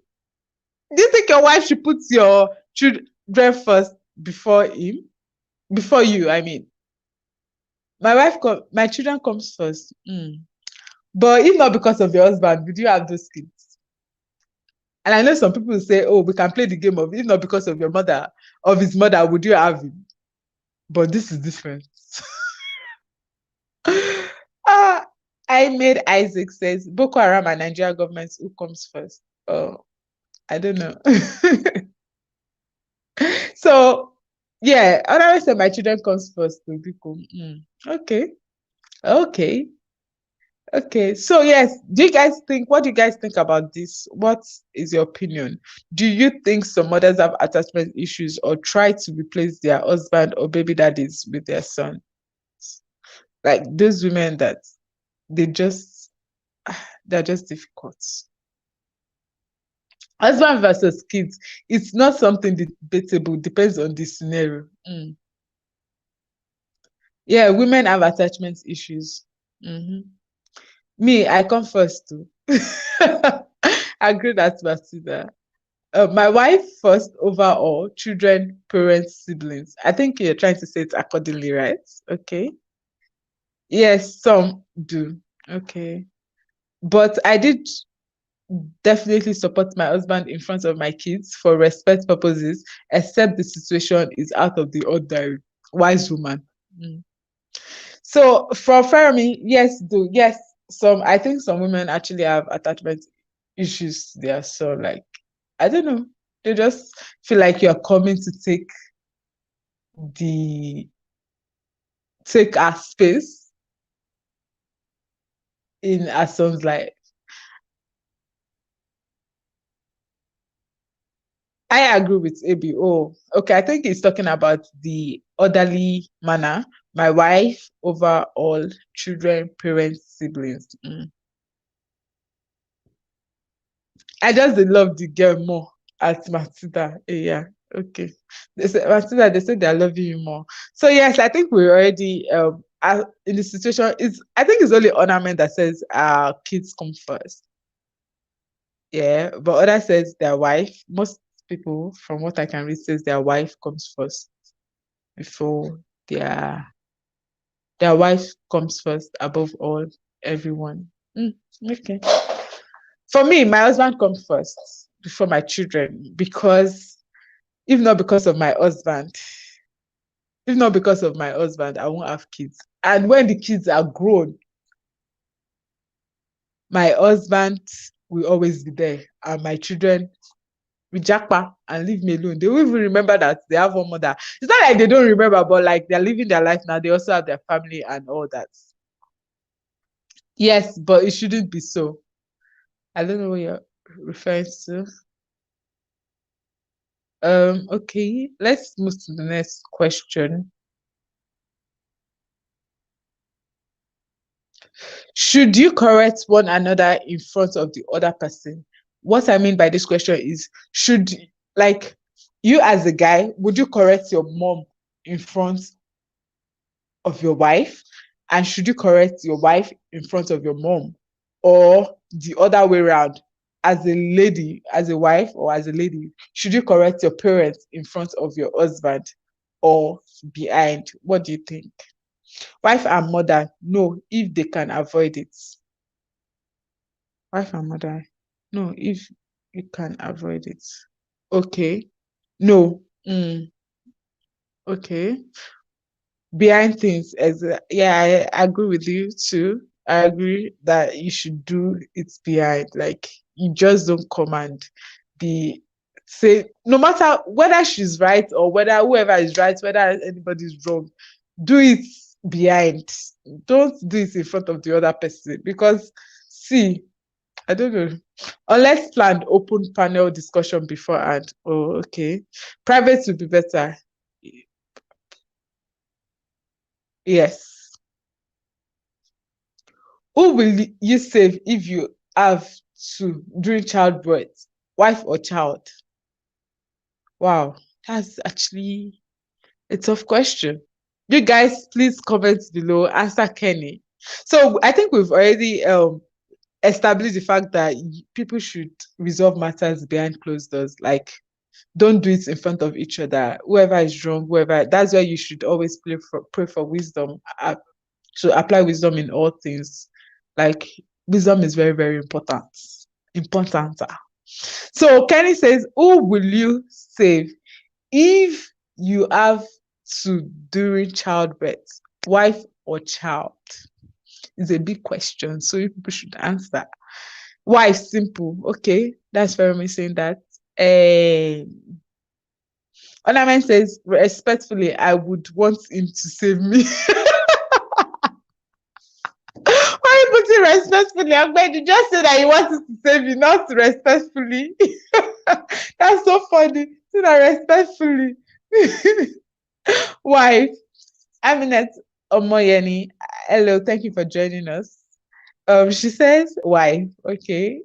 Do you think your wife should put your children first before him? Before you, I mean. My children comes first. But if not because of your husband, would you have those kids? And I know some people say, oh, we can play the game of, if not because of your mother, of his mother, would you have him? But this is different. I made Isaac says, Boko Haram and Nigeria government, who comes first? Oh, I don't know. So, yeah, otherwise my children comes first to Biko. Okay. So yes, what do you guys think about this? What is your opinion? Do you think some mothers have attachment issues or try to replace their husband or baby daddies with their son? Like those women that they're just difficult. Husband versus kids, it's not something debatable, depends on the scenario. Yeah, women have attachment issues. Me, I come first too. I agree that's Masida. My wife first over all, children, parents, siblings. I think you're trying to say it accordingly, right? Okay. Yes, some do. Okay. But I did definitely support my husband in front of my kids for respect purposes, except the situation is out of the ordinary. Wise woman. So for Fermi, yes, I think some women actually have attachment issues there. So like, I don't know. They just feel like you're coming to take our space in our son's life. I agree with AB. Oh, okay. I think he's talking about the orderly manner. My wife over all children, parents, siblings. I just love the girl more at Matilda. Yeah, okay. They say Matilda, they say they're loving you more. So yes, I think we're already in the situation. I think it's only ornament that says kids come first. Yeah, but other says their wife. Most people, from what I can read, says their wife comes first before their wife comes first above all everyone. Okay. For me, my husband comes first before my children, because if not because of my husband, I won't have kids. And when the kids are grown, my husband will always be there, and my children with Jackpa and leave me alone. They will even remember that they have one mother. It's not like they don't remember, but like they're living their life now. They also have their family and all that. Yes, but it shouldn't be so. I don't know what you're referring to. Okay, let's move to the next question. Should you correct one another in front of the other person? What I mean by this question is, should, like, you as a guy, would you correct your mom in front of your wife? And should you correct your wife in front of your mom? Or the other way around? As a lady, as a wife or as a lady, should you correct your parents in front of your husband or behind? What do you think? Wife and mother, no, if they can avoid it. Wife and mother, no, if you can avoid it. Okay. No. Okay. Behind things, yeah, I agree with you too. I agree that you should do it behind. Like, you just don't come and be say, no matter whether she's right or whether whoever is right, whether anybody's wrong, do it behind. Don't do it in front of the other person, because see, I don't know. Unless planned open panel discussion beforehand. Oh, okay. Private would be better. Yes. Who will you save if you have to during childbirth? Wife or child? Wow, that's actually a tough question. You guys, please comment below. Answer Kenny. So I think we've already established the fact that people should resolve matters behind closed doors. Like, don't do it in front of each other. Whoever is wrong, whoever, that's why you should always pray for wisdom, to apply wisdom in all things. Like, wisdom is very, very important. Important. So Kenny says, who will you save if you have to during childbirth? Wife or child? It's a big question, so you people should answer. Why? Simple. Okay, that's very much saying that. Ornament says, respectfully, I would want him to save me. Why you put it respectfully? I'm going to just say that he wants to save you, not respectfully. That's so funny. Say that respectfully. Wife, Aminat Omoyeni, hello, thank you for joining us. She says, wife, okay.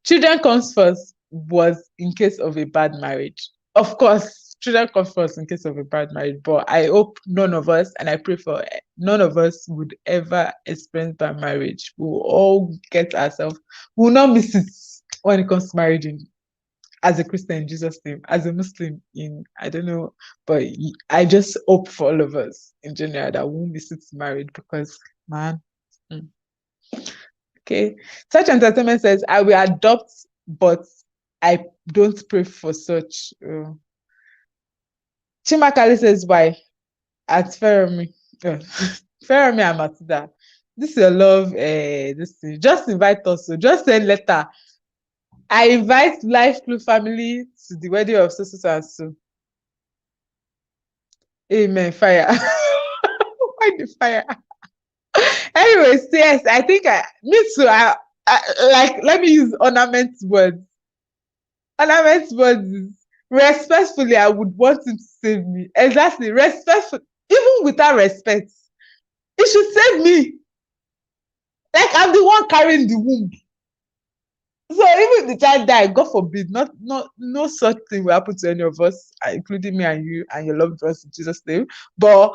Children comes first was in case of a bad marriage. Of course, children come first in case of a bad marriage, but I hope none of us, and I pray for none of us, would ever experience bad marriage. We will all get ourselves, we will not miss it when it comes to marriage as a Christian in Jesus' name, as a Muslim in, I don't know, but I just hope for all of us in general that we won't miss it married, because, man. Okay. Such Entertainment says, I will adopt, but I don't pray for such. Chimakali says, why? At Fermi. Fermi and Matilda. This is your love. This thing. Just invite us. So just send letter. I invite Life Clue family to the wedding of so and so. Amen. Fire. Why the fire? Anyways, yes, I think me too. I like, let me use ornament words. Ornament words is, respectfully, I would want him to save me. Exactly. Respectful, even without respect, he should save me. Like, I'm the one carrying the womb. So even if the child died, God forbid, no such thing will happen to any of us, including me and you and your loved ones in Jesus' name. But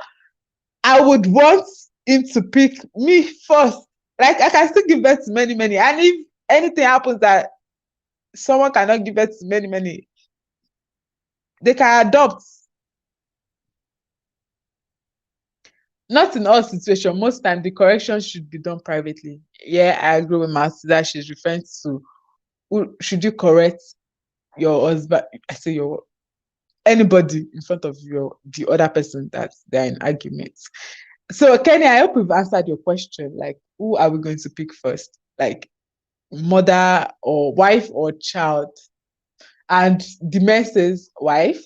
I would want him to pick me first. Like, I can still give birth to many, many. And if anything happens that someone cannot give birth to many, many, they can adopt. Not in all situations. Most time, the correction should be done privately. Yeah, I agree with Marcy that she's referring to, should you correct your husband? I say your anybody in front of the other person that they're in arguments. So Kenny, I hope we've answered your question. Like, who are we going to pick first? Like, mother or wife or child. And the men says wife.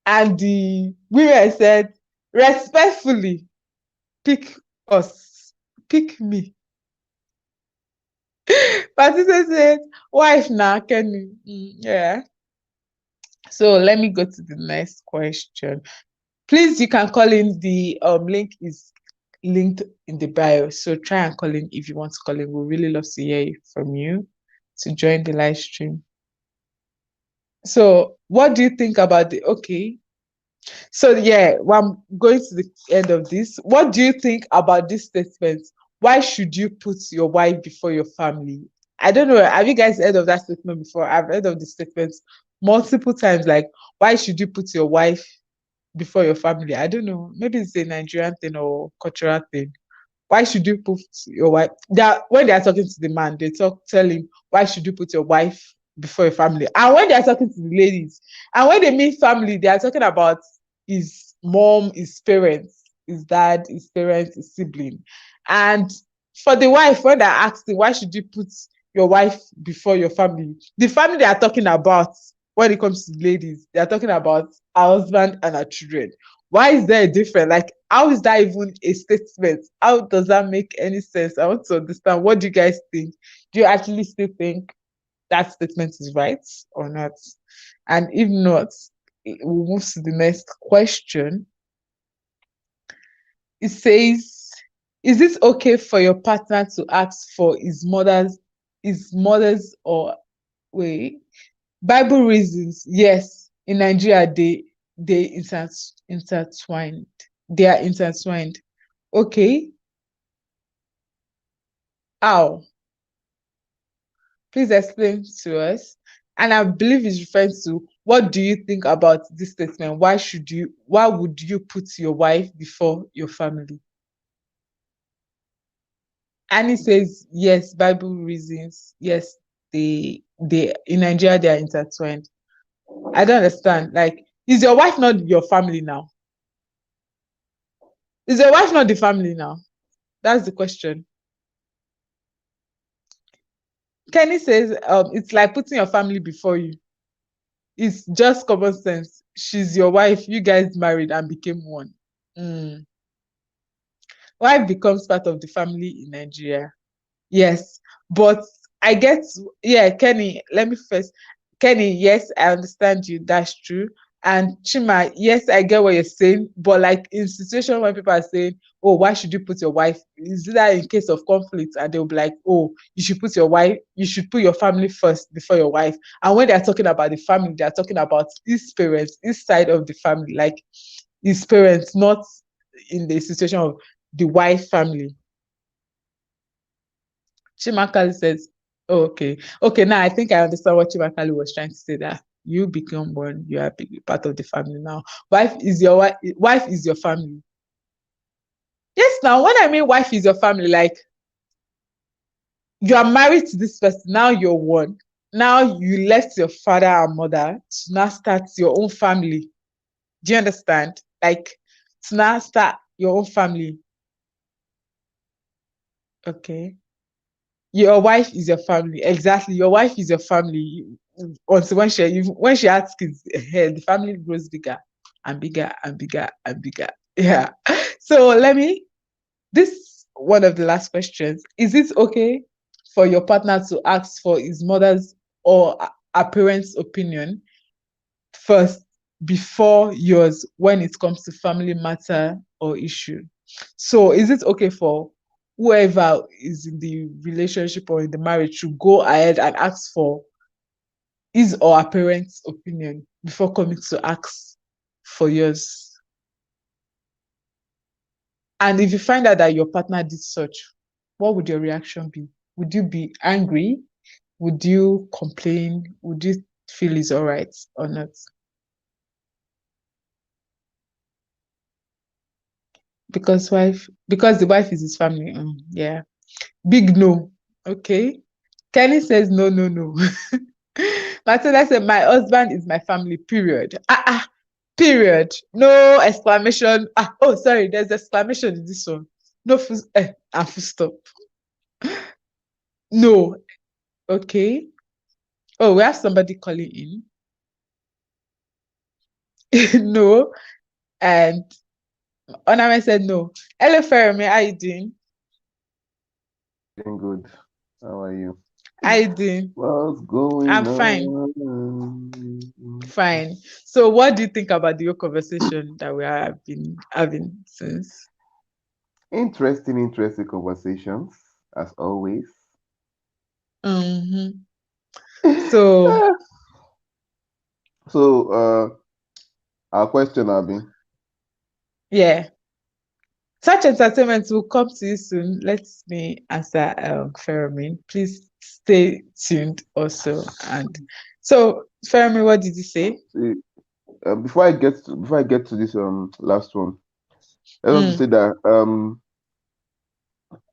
And the women said, respectfully, pick us, pick me. Patricia said, wife now, Kenny. Yeah. So let me go to the next question. Please, you can call in. The link is linked in the bio. So try and call in if you want to call in. We'd really love to hear from you to join the live stream. So what do you think about the okay? So yeah, well, I'm going to the end of this. What do you think about this statement? Why should you put your wife before your family? I don't know. Have you guys heard of that statement before? I've heard of the statement multiple times. Like, why should you put your wife before your family? I don't know. Maybe it's a Nigerian thing or cultural thing. Why should you put your wife? That when they are talking to the man, they tell him, why should you put your wife before your family? And when they are talking to the ladies, and when they mean family, they are talking about his mom, his parents, his dad, his parents, his sibling. And for the wife, when they're asking, why should you put your wife before your family? The family they are talking about, when it comes to ladies, they are talking about her husband and her children. Why is there a difference? Like, how is that even a statement? How does that make any sense? I want to understand. What do you guys think? Do you actually still think that statement is right or not? And if not, we'll move to the next question. It says, is it okay for your partner to ask for his mother's or wait, Bible reasons? Yes, in Nigeria they intertwined. They are intertwined. Okay. How? Please explain to us. And I believe it's referring to, what do you think about this statement? Why would you put your wife before your family? Annie says yes, Bible reasons. Yes, they in Nigeria they are intertwined. I don't understand. Like, is your wife not your family now? Is your wife not the family now? That's the question. Kenny says, it's like putting your family before you. It's just common sense. She's your wife. You guys married and became one. Mm. Wife becomes part of the family in Nigeria. Yes, but I get, yeah, Kenny, let me first. Kenny, yes, I understand you. That's true. And Chima, yes, I get what you're saying. But like in situation when people are saying, oh, why should you put your wife? Is that in case of conflict? And they'll be like, oh, you should put your family first before your wife. And when they're talking about the family, they're talking about his parents, his side of the family, like his parents, not in the situation of the wife family. Chimakali says, oh, okay. Okay, now I think I understand what Chimakali was trying to say, that you become one, you are part of the family now. Wife is your family. Yes, now when I mean wife is your family, like you are married to this person, now you're one. Now you left your father and mother to now start your own family. Do you understand? Like to now start your own family. Okay. Your wife is your family. Exactly. Your wife is your family. Until when she has kids, the family grows bigger and bigger and bigger and bigger. Yeah. So this one of the last questions. Is it okay for your partner to ask for his mother's or a parent's opinion first before yours when it comes to family matter or issue? So is it okay for whoever is in the relationship or in the marriage to go ahead and ask for his or her parents' opinion before coming to ask for yours? And if you find out that your partner did such, what would your reaction be? Would you be angry? Would you complain? Would you feel it's all right or not? Because the wife is his family. Yeah. Big no. Okay. Kenny says no, no, no. Matilda said, my husband is my family, period. Period. No exclamation. Oh, sorry, there's exclamation in this one. No full, and full stop. No. Okay. Oh, we have somebody calling in. No. And Oname said no. Hello, Fermi. How you doing? Doing good. How are you? How you doing? What's going I'm fine. on? Fine. So, what do you think about the whole conversation that we have been having since? Interesting conversations, as always. Mm-hmm. So, So, our question, Abby. yeah. Such entertainment will come to you soon. Let me answer Fermi. Please stay tuned also. And so, Fermi, what did you say? See, before I get to this last one, I want to Mm, say that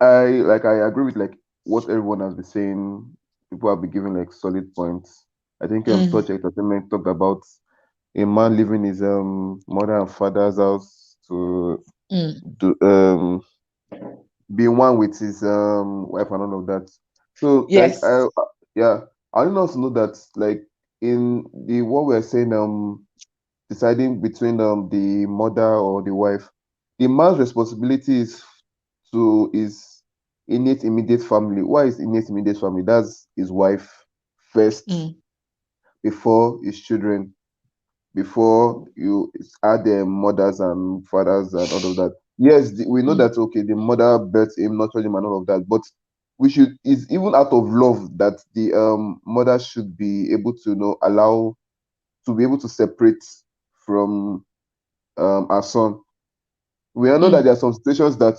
I agree with like what everyone has been saying. People have been giving like solid points. I think mm, Such Entertainment talked about a man leaving his mother and father's house to mm. do be one with his wife and all of that. So Yes. yeah, I want us to know that like in the what we're saying deciding between the mother or the wife, the man's responsibility is to his innate immediate family. Why is innate immediate family? That's his wife first Mm, before his children, before you add their mothers and fathers and all of that. Yes, we know mm, that okay, the mother birthed him, nurtured him, and all of that. But we should it's even out of love that the mother should be able to allow to be able to separate from our son. We all know that mm. there are some situations that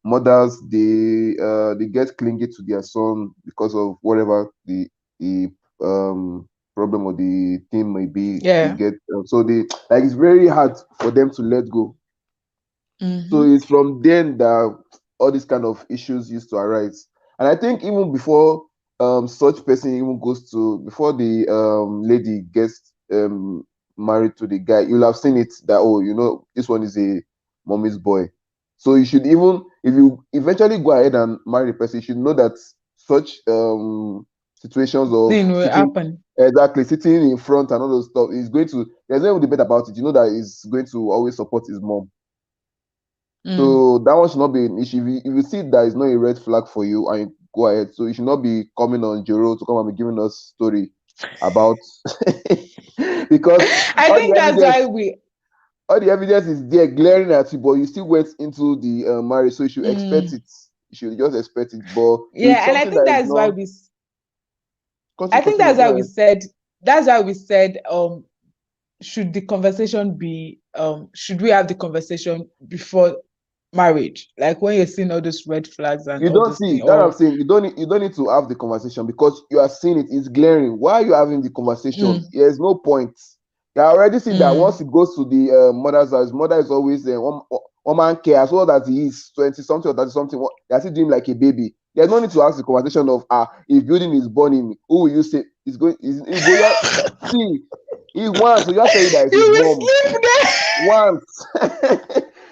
mothers they get clingy to their son because of whatever the problem or the thing may be. They Yeah. get so they like it's very hard for them to let go. So Mm-hmm. it's from then that all these kind of issues used to arise. And I think even before such person even goes to before the lady gets married to the guy, you'll have seen it that oh, this one is a mommy's boy. So you should even if you eventually go ahead and marry the person, you should know that such situations of Thing will sitting happen. exactly sitting in front and all those stuff is going to there's no debate about it. You know that he's going to always support his mom. Mm. So that one should not be an issue. If you see that is not a red flag for you, and you go ahead. So you should not be coming on Jero to come and be giving us story about because I all the think that's evidence, why we. all the evidence is there glaring at you, but you still went into the marriage, so you should expect Mm, it. You should just expect it. But if it's yeah, and I something think that is that's why not, we. I think continue, that's go why we ahead. said. That's why we said. Should the conversation be? Should we have the conversation before marriage? Like when you're seeing all those red flags and You all don't those see things, that I'm or saying you don't need to have the conversation because you are seeing it, it's glaring. Why are you having the conversation? mm, There's no point. You already see that mm, once it goes to the mother's house, mother is always one man care as well as he is 20 something or 30 something. They're still doing like a baby. There's no need to ask the conversation of if building is burning, who will you say is going is he go see he wants so just tell you that it's his you will mom sleep there. once.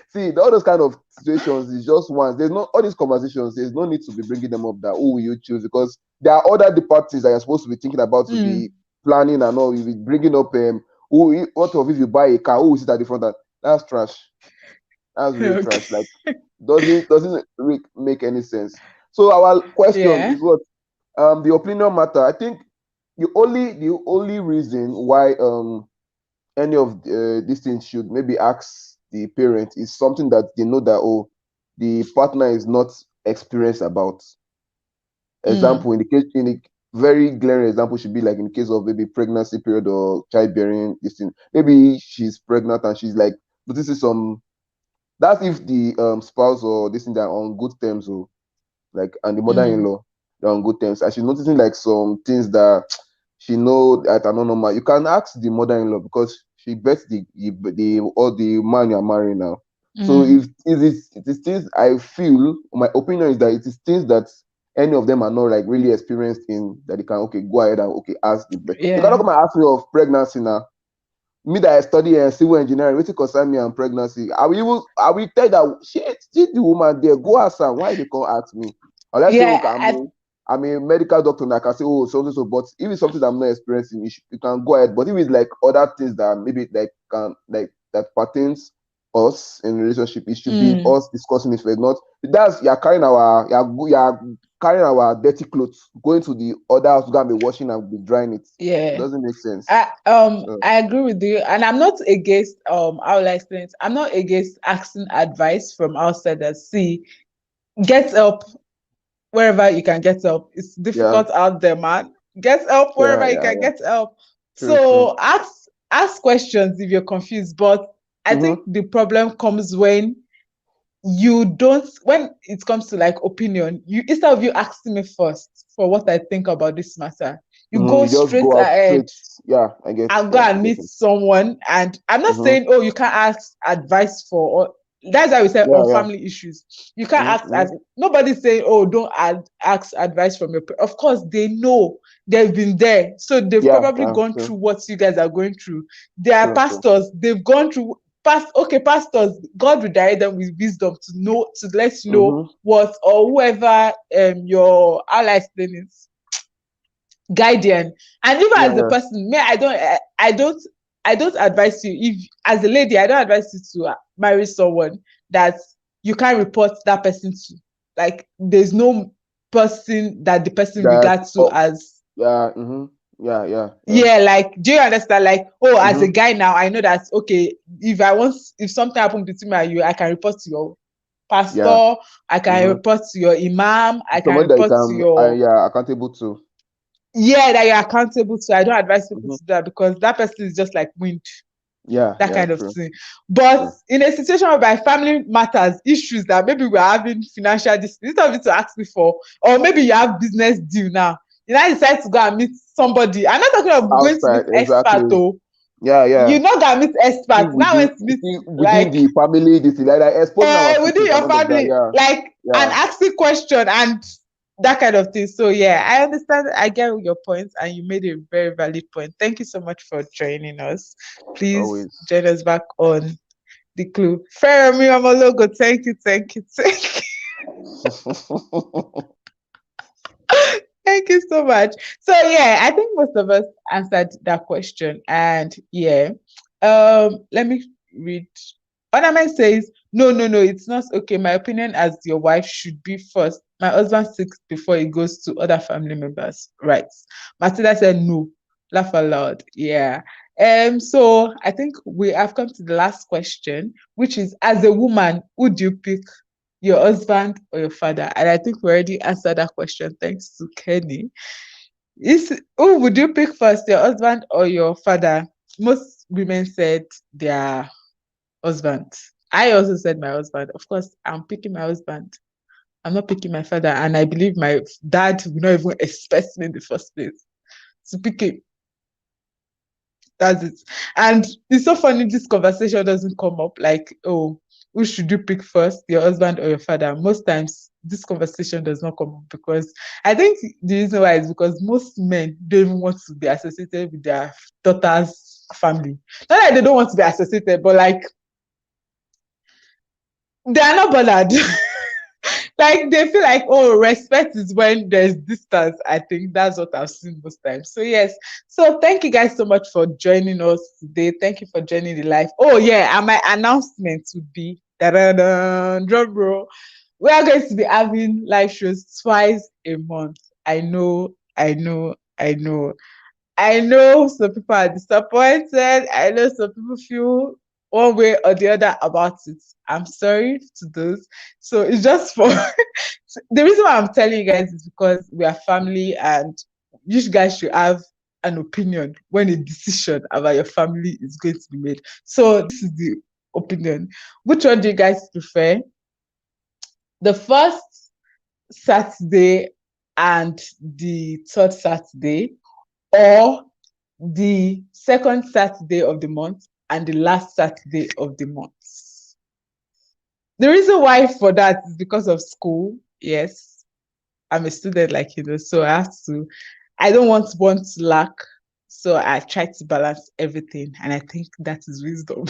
See, all those kind of situations is just once. There's no all these conversations. There's no need to be bringing them up. That who will you choose? Because there are other departments that you're supposed to be thinking about to Mm, be planning and all. You be bringing up what of if you buy a car? Who will sit at the front? That's trash. That's really trash. okay. Like doesn't make any sense. So our question Yeah. is what the opinion matter. I think the only reason why any of these things should maybe ask the parent is something that they know that oh the partner is not experienced about. Mm, Example in the case in a very glaring example should be like in the case of maybe pregnancy period or childbearing this thing. Maybe she's pregnant and she's like, but this is some that's if the spouse or this thing they're on good terms or like and the mm, mother-in-law they're on good terms and she's noticing like some things that she know that are not normal. You can ask the mother-in-law because she bets the or the man you're marrying now. So mm. it is things I feel my opinion is that it is things that any of them are not like really experienced in that they can okay go ahead and okay ask you cannot Yeah. come and ask me of pregnancy now. Me that I study civil engineering, wetin concern me and pregnancy. I will tell that shit, see the woman there, go ask her why they can't ask me. Unless say Yeah. okay, I'm a medical doctor and I can say, oh, so, but if it's something that I'm not experiencing, you can go ahead. But if it's like other things that maybe like can like that pertains us in relationship, it should be us discussing it first. Not that's you're carrying our dirty clothes, going to the other house to go and be washing and be drying it. It Yeah. doesn't make sense. I agree with you, and I'm not against how will I explain it? I'm not against asking advice from outsiders. See, get help wherever you can get help. It's difficult out there, man. Get help wherever you can get help. So ask questions if you're confused. But I think the problem comes when when it comes to like opinion, instead of you asking me first for what I think about this matter, you go straight ahead. I get. I'll go and meet someone, and I'm not saying, oh, you can't ask advice for. That's how we say on family issues. You can't ask. Nobody's saying, oh, don't ask advice from your. Of course, they know they've been there, so they've probably gone through what you guys are going through. They are pastors. They've gone through. Pastors. God will direct them with wisdom to let you know what, or whoever your ally is. Guardian, and even as a person, me, I don't advise you. If as a lady, I don't advise you to marry someone that you can't report that person to. Like, there's no person that the person regards to as. Yeah. Like, do you understand? Like, as a guy now, I know that okay. If something happened between me and you, I can report to your pastor. I can report to your imam. I can report to your accountable to. That you're accountable to. I don't advise people to do that because that person is just like wind. That kind of thing. But in a situation whereby family matters, issues that maybe we're having financial disputes, instead of you to ask me for, or maybe you have business deal now, you now decide to go and meet somebody. I'm not talking about going to meet expert though. You're not gonna meet experts. Now it's meet within the family, this like exposing within your family, and asking question and that kind of thing. So I understand. I get your point, and you made a very valid point. Thank you so much for joining us. Please join us back on the clue. Fermi Amologo, thank you. Thank you so much. So I think most of us answered that question, and let me read. Ornament says, no, it's not okay. My opinion as your wife should be first. My husband seeks before he goes to other family members. Right. Matilda said no. Laugh aloud. Yeah. So I think we have come to the last question, which is, as a woman, would you pick your husband or your father? And I think we already answered that question thanks to Kenny. Who would you pick first, your husband or your father? Most women said their husband. I also said my husband. Of course, I'm picking my husband. I'm not picking my father, and I believe my dad will not even expect me in the first place to pick him. That's it. And it's so funny this conversation doesn't come up like, oh, who should you pick first, your husband or your father? Most times this conversation does not come up because I think the reason why is because most men don't even want to be associated with their daughter's family. Not that they don't want to be associated, but like they are not bothered. Like they feel like, oh, respect is when there's distance. I think that's what I've seen most times. So yes. So thank you guys so much for joining us today. Thank you for joining the live. Oh yeah, and my announcement would be drum roll. We are going to be having live shows twice a month. I know some people are disappointed. I know some people feel one way or the other about it. I'm sorry to those. So it's just for the reason why I'm telling you guys is because we are family and you guys should have an opinion when a decision about your family is going to be made. So this is the opinion. Which one do you guys prefer? The first Saturday and the third Saturday, or the second Saturday of the month and the last Saturday of the month? The reason why for that is because of school. Yes, I'm a student like so I don't want one to lack. So I try to balance everything, and I think that is wisdom.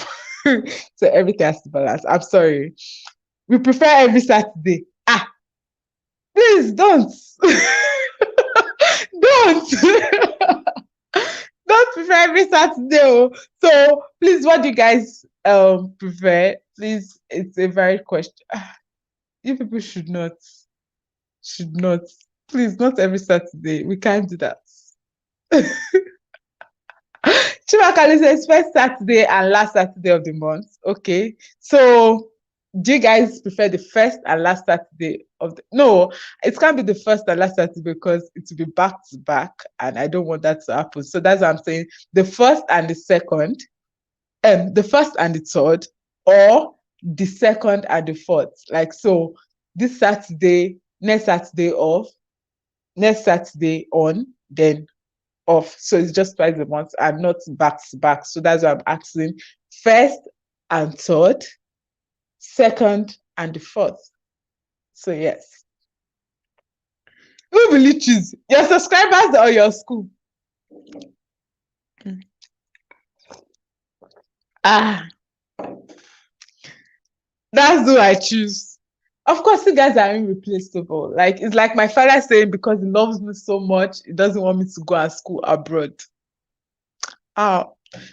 So everything has to balance. I'm sorry. We prefer every Saturday. Please don't. Don't. Don't prefer every Saturday. Oh. So please, what do you guys prefer? Please, it's a very question. You people should not. Please, not every Saturday. We can't do that. Chimakali says first Saturday and last Saturday of the month. Okay. So do you guys prefer the first and last Saturday of the no, it can't be the first and last Saturday because it will be back to back, and I don't want that to happen. So that's what I'm saying. The first and the second, the first and the third, or the second and the fourth. Like so, this Saturday, next Saturday off, next Saturday on, then off. So it's just twice a month and not back to back. So that's why I'm asking first and third, second and the fourth. So yes. Who will you choose? Your subscribers or your school? Ah, that's who I choose. Of course, you guys are irreplaceable. Like it's like my father saying, because he loves me so much, he doesn't want me to go and school abroad.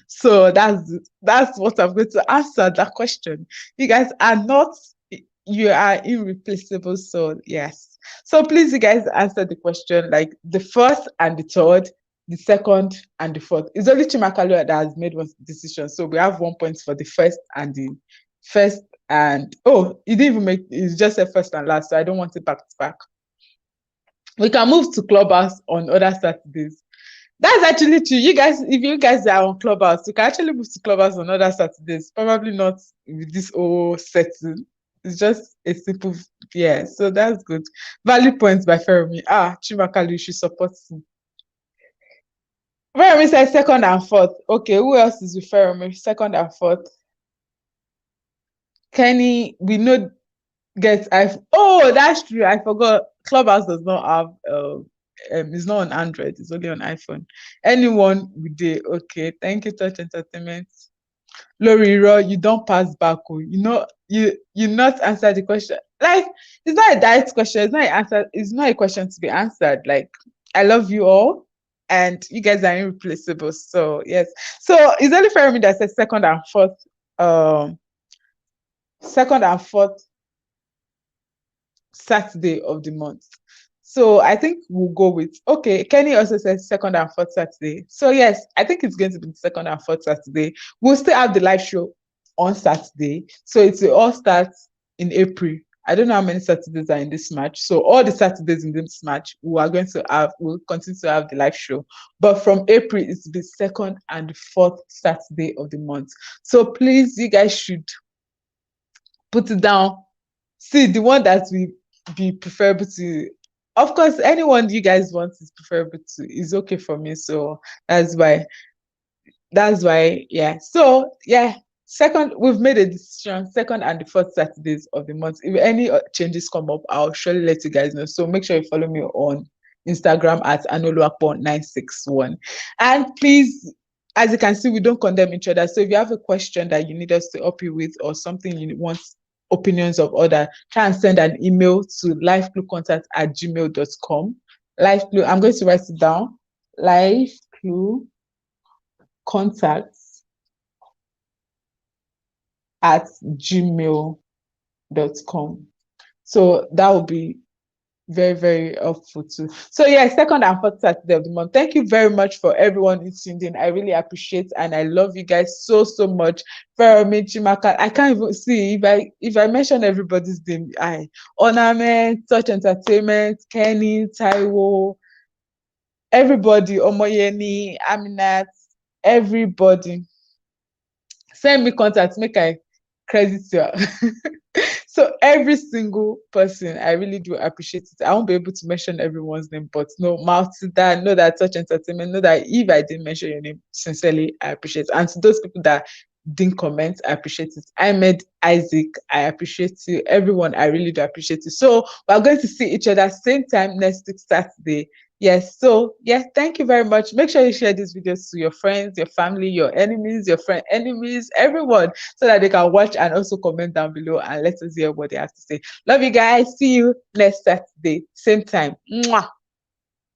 So that's what I'm going to answer that question. You guys are not, you are irreplaceable. So yes. So please, you guys answer the question like the first and the third, the second and the fourth. It's only Chimakalo that has made one decision. So we have 1 point for the first and oh, you didn't even make it's just a first and last. So I don't want it back to back. We can move to Clubhouse on other Saturdays. That's actually true. You guys, if you guys are on Clubhouse, you can actually move to Clubhouse on other Saturdays. Probably not with this old setting. It's just a simple, yeah. So that's good. Value points by Fermi. Chimakalu, you should support him. Fermi says second and fourth. Okay, who else is with Fermi? Second and fourth. Kenny, we know oh, that's true. I forgot. Clubhouse does not have it's not on Android, it's only on iPhone. Anyone with the okay, thank you, Touch Entertainment. Lori, you don't pass back. You not answer the question. Like it's not a direct question, it's not an answer, it's not a question to be answered. Like I love you all and you guys are irreplaceable. So yes. So it's only fair me that says second and fourth Saturday of the month. So I think we'll go with, okay, Kenny also says second and fourth Saturday. So yes, I think it's going to be the second and fourth Saturday. We'll still have the live show on Saturday. So it will all start in April. I don't know how many Saturdays are in this match. So all the Saturdays in this match, we'll continue to have the live show. But from April, it's the second and fourth Saturday of the month. So please, you guys should put it down. See, the one that will be preferable to, of course, anyone you guys want is preferable to, is okay for me. So that's why, yeah. So yeah, second, we've made a decision, second and the fourth Saturdays of the month. If any changes come up, I'll surely let you guys know. So make sure you follow me on Instagram at anoluapo961. And please, as you can see, we don't condemn each other. So if you have a question that you need us to help you with or something you want opinions of other, try and send an email to livecluecontact@gmail.com. Liveclue, I'm going to write it down. livecluecontact@gmail.com. So that will be very, very helpful too. So yeah, second and fourth Saturday of the month. Thank you very much for everyone who tuned in. I really appreciate and I love you guys so much. Fermi, Chimaka, I can't even see if I mention everybody's name. Ornament, Touch Entertainment, Kenny, Taiwo, everybody, Omoyeni, Aminat, everybody. Send me contacts, make I credit you. So every single person, I really do appreciate it. I won't be able to mention everyone's name, but no, Maltida, know that Touch Entertainment, know that if I didn't mention your name, sincerely, I appreciate it. And to those people that didn't comment, I appreciate it. Ahmed, Isaac, I appreciate you. Everyone, I really do appreciate you. So we're going to see each other same time next week, Saturday. Yes, so yeah, thank you very much. Make sure you share these videos to your friends, your family, your enemies, your friend enemies, everyone, so that they can watch and also comment down below and let us hear what they have to say. Love you guys. See you next Saturday, same time. Mwah.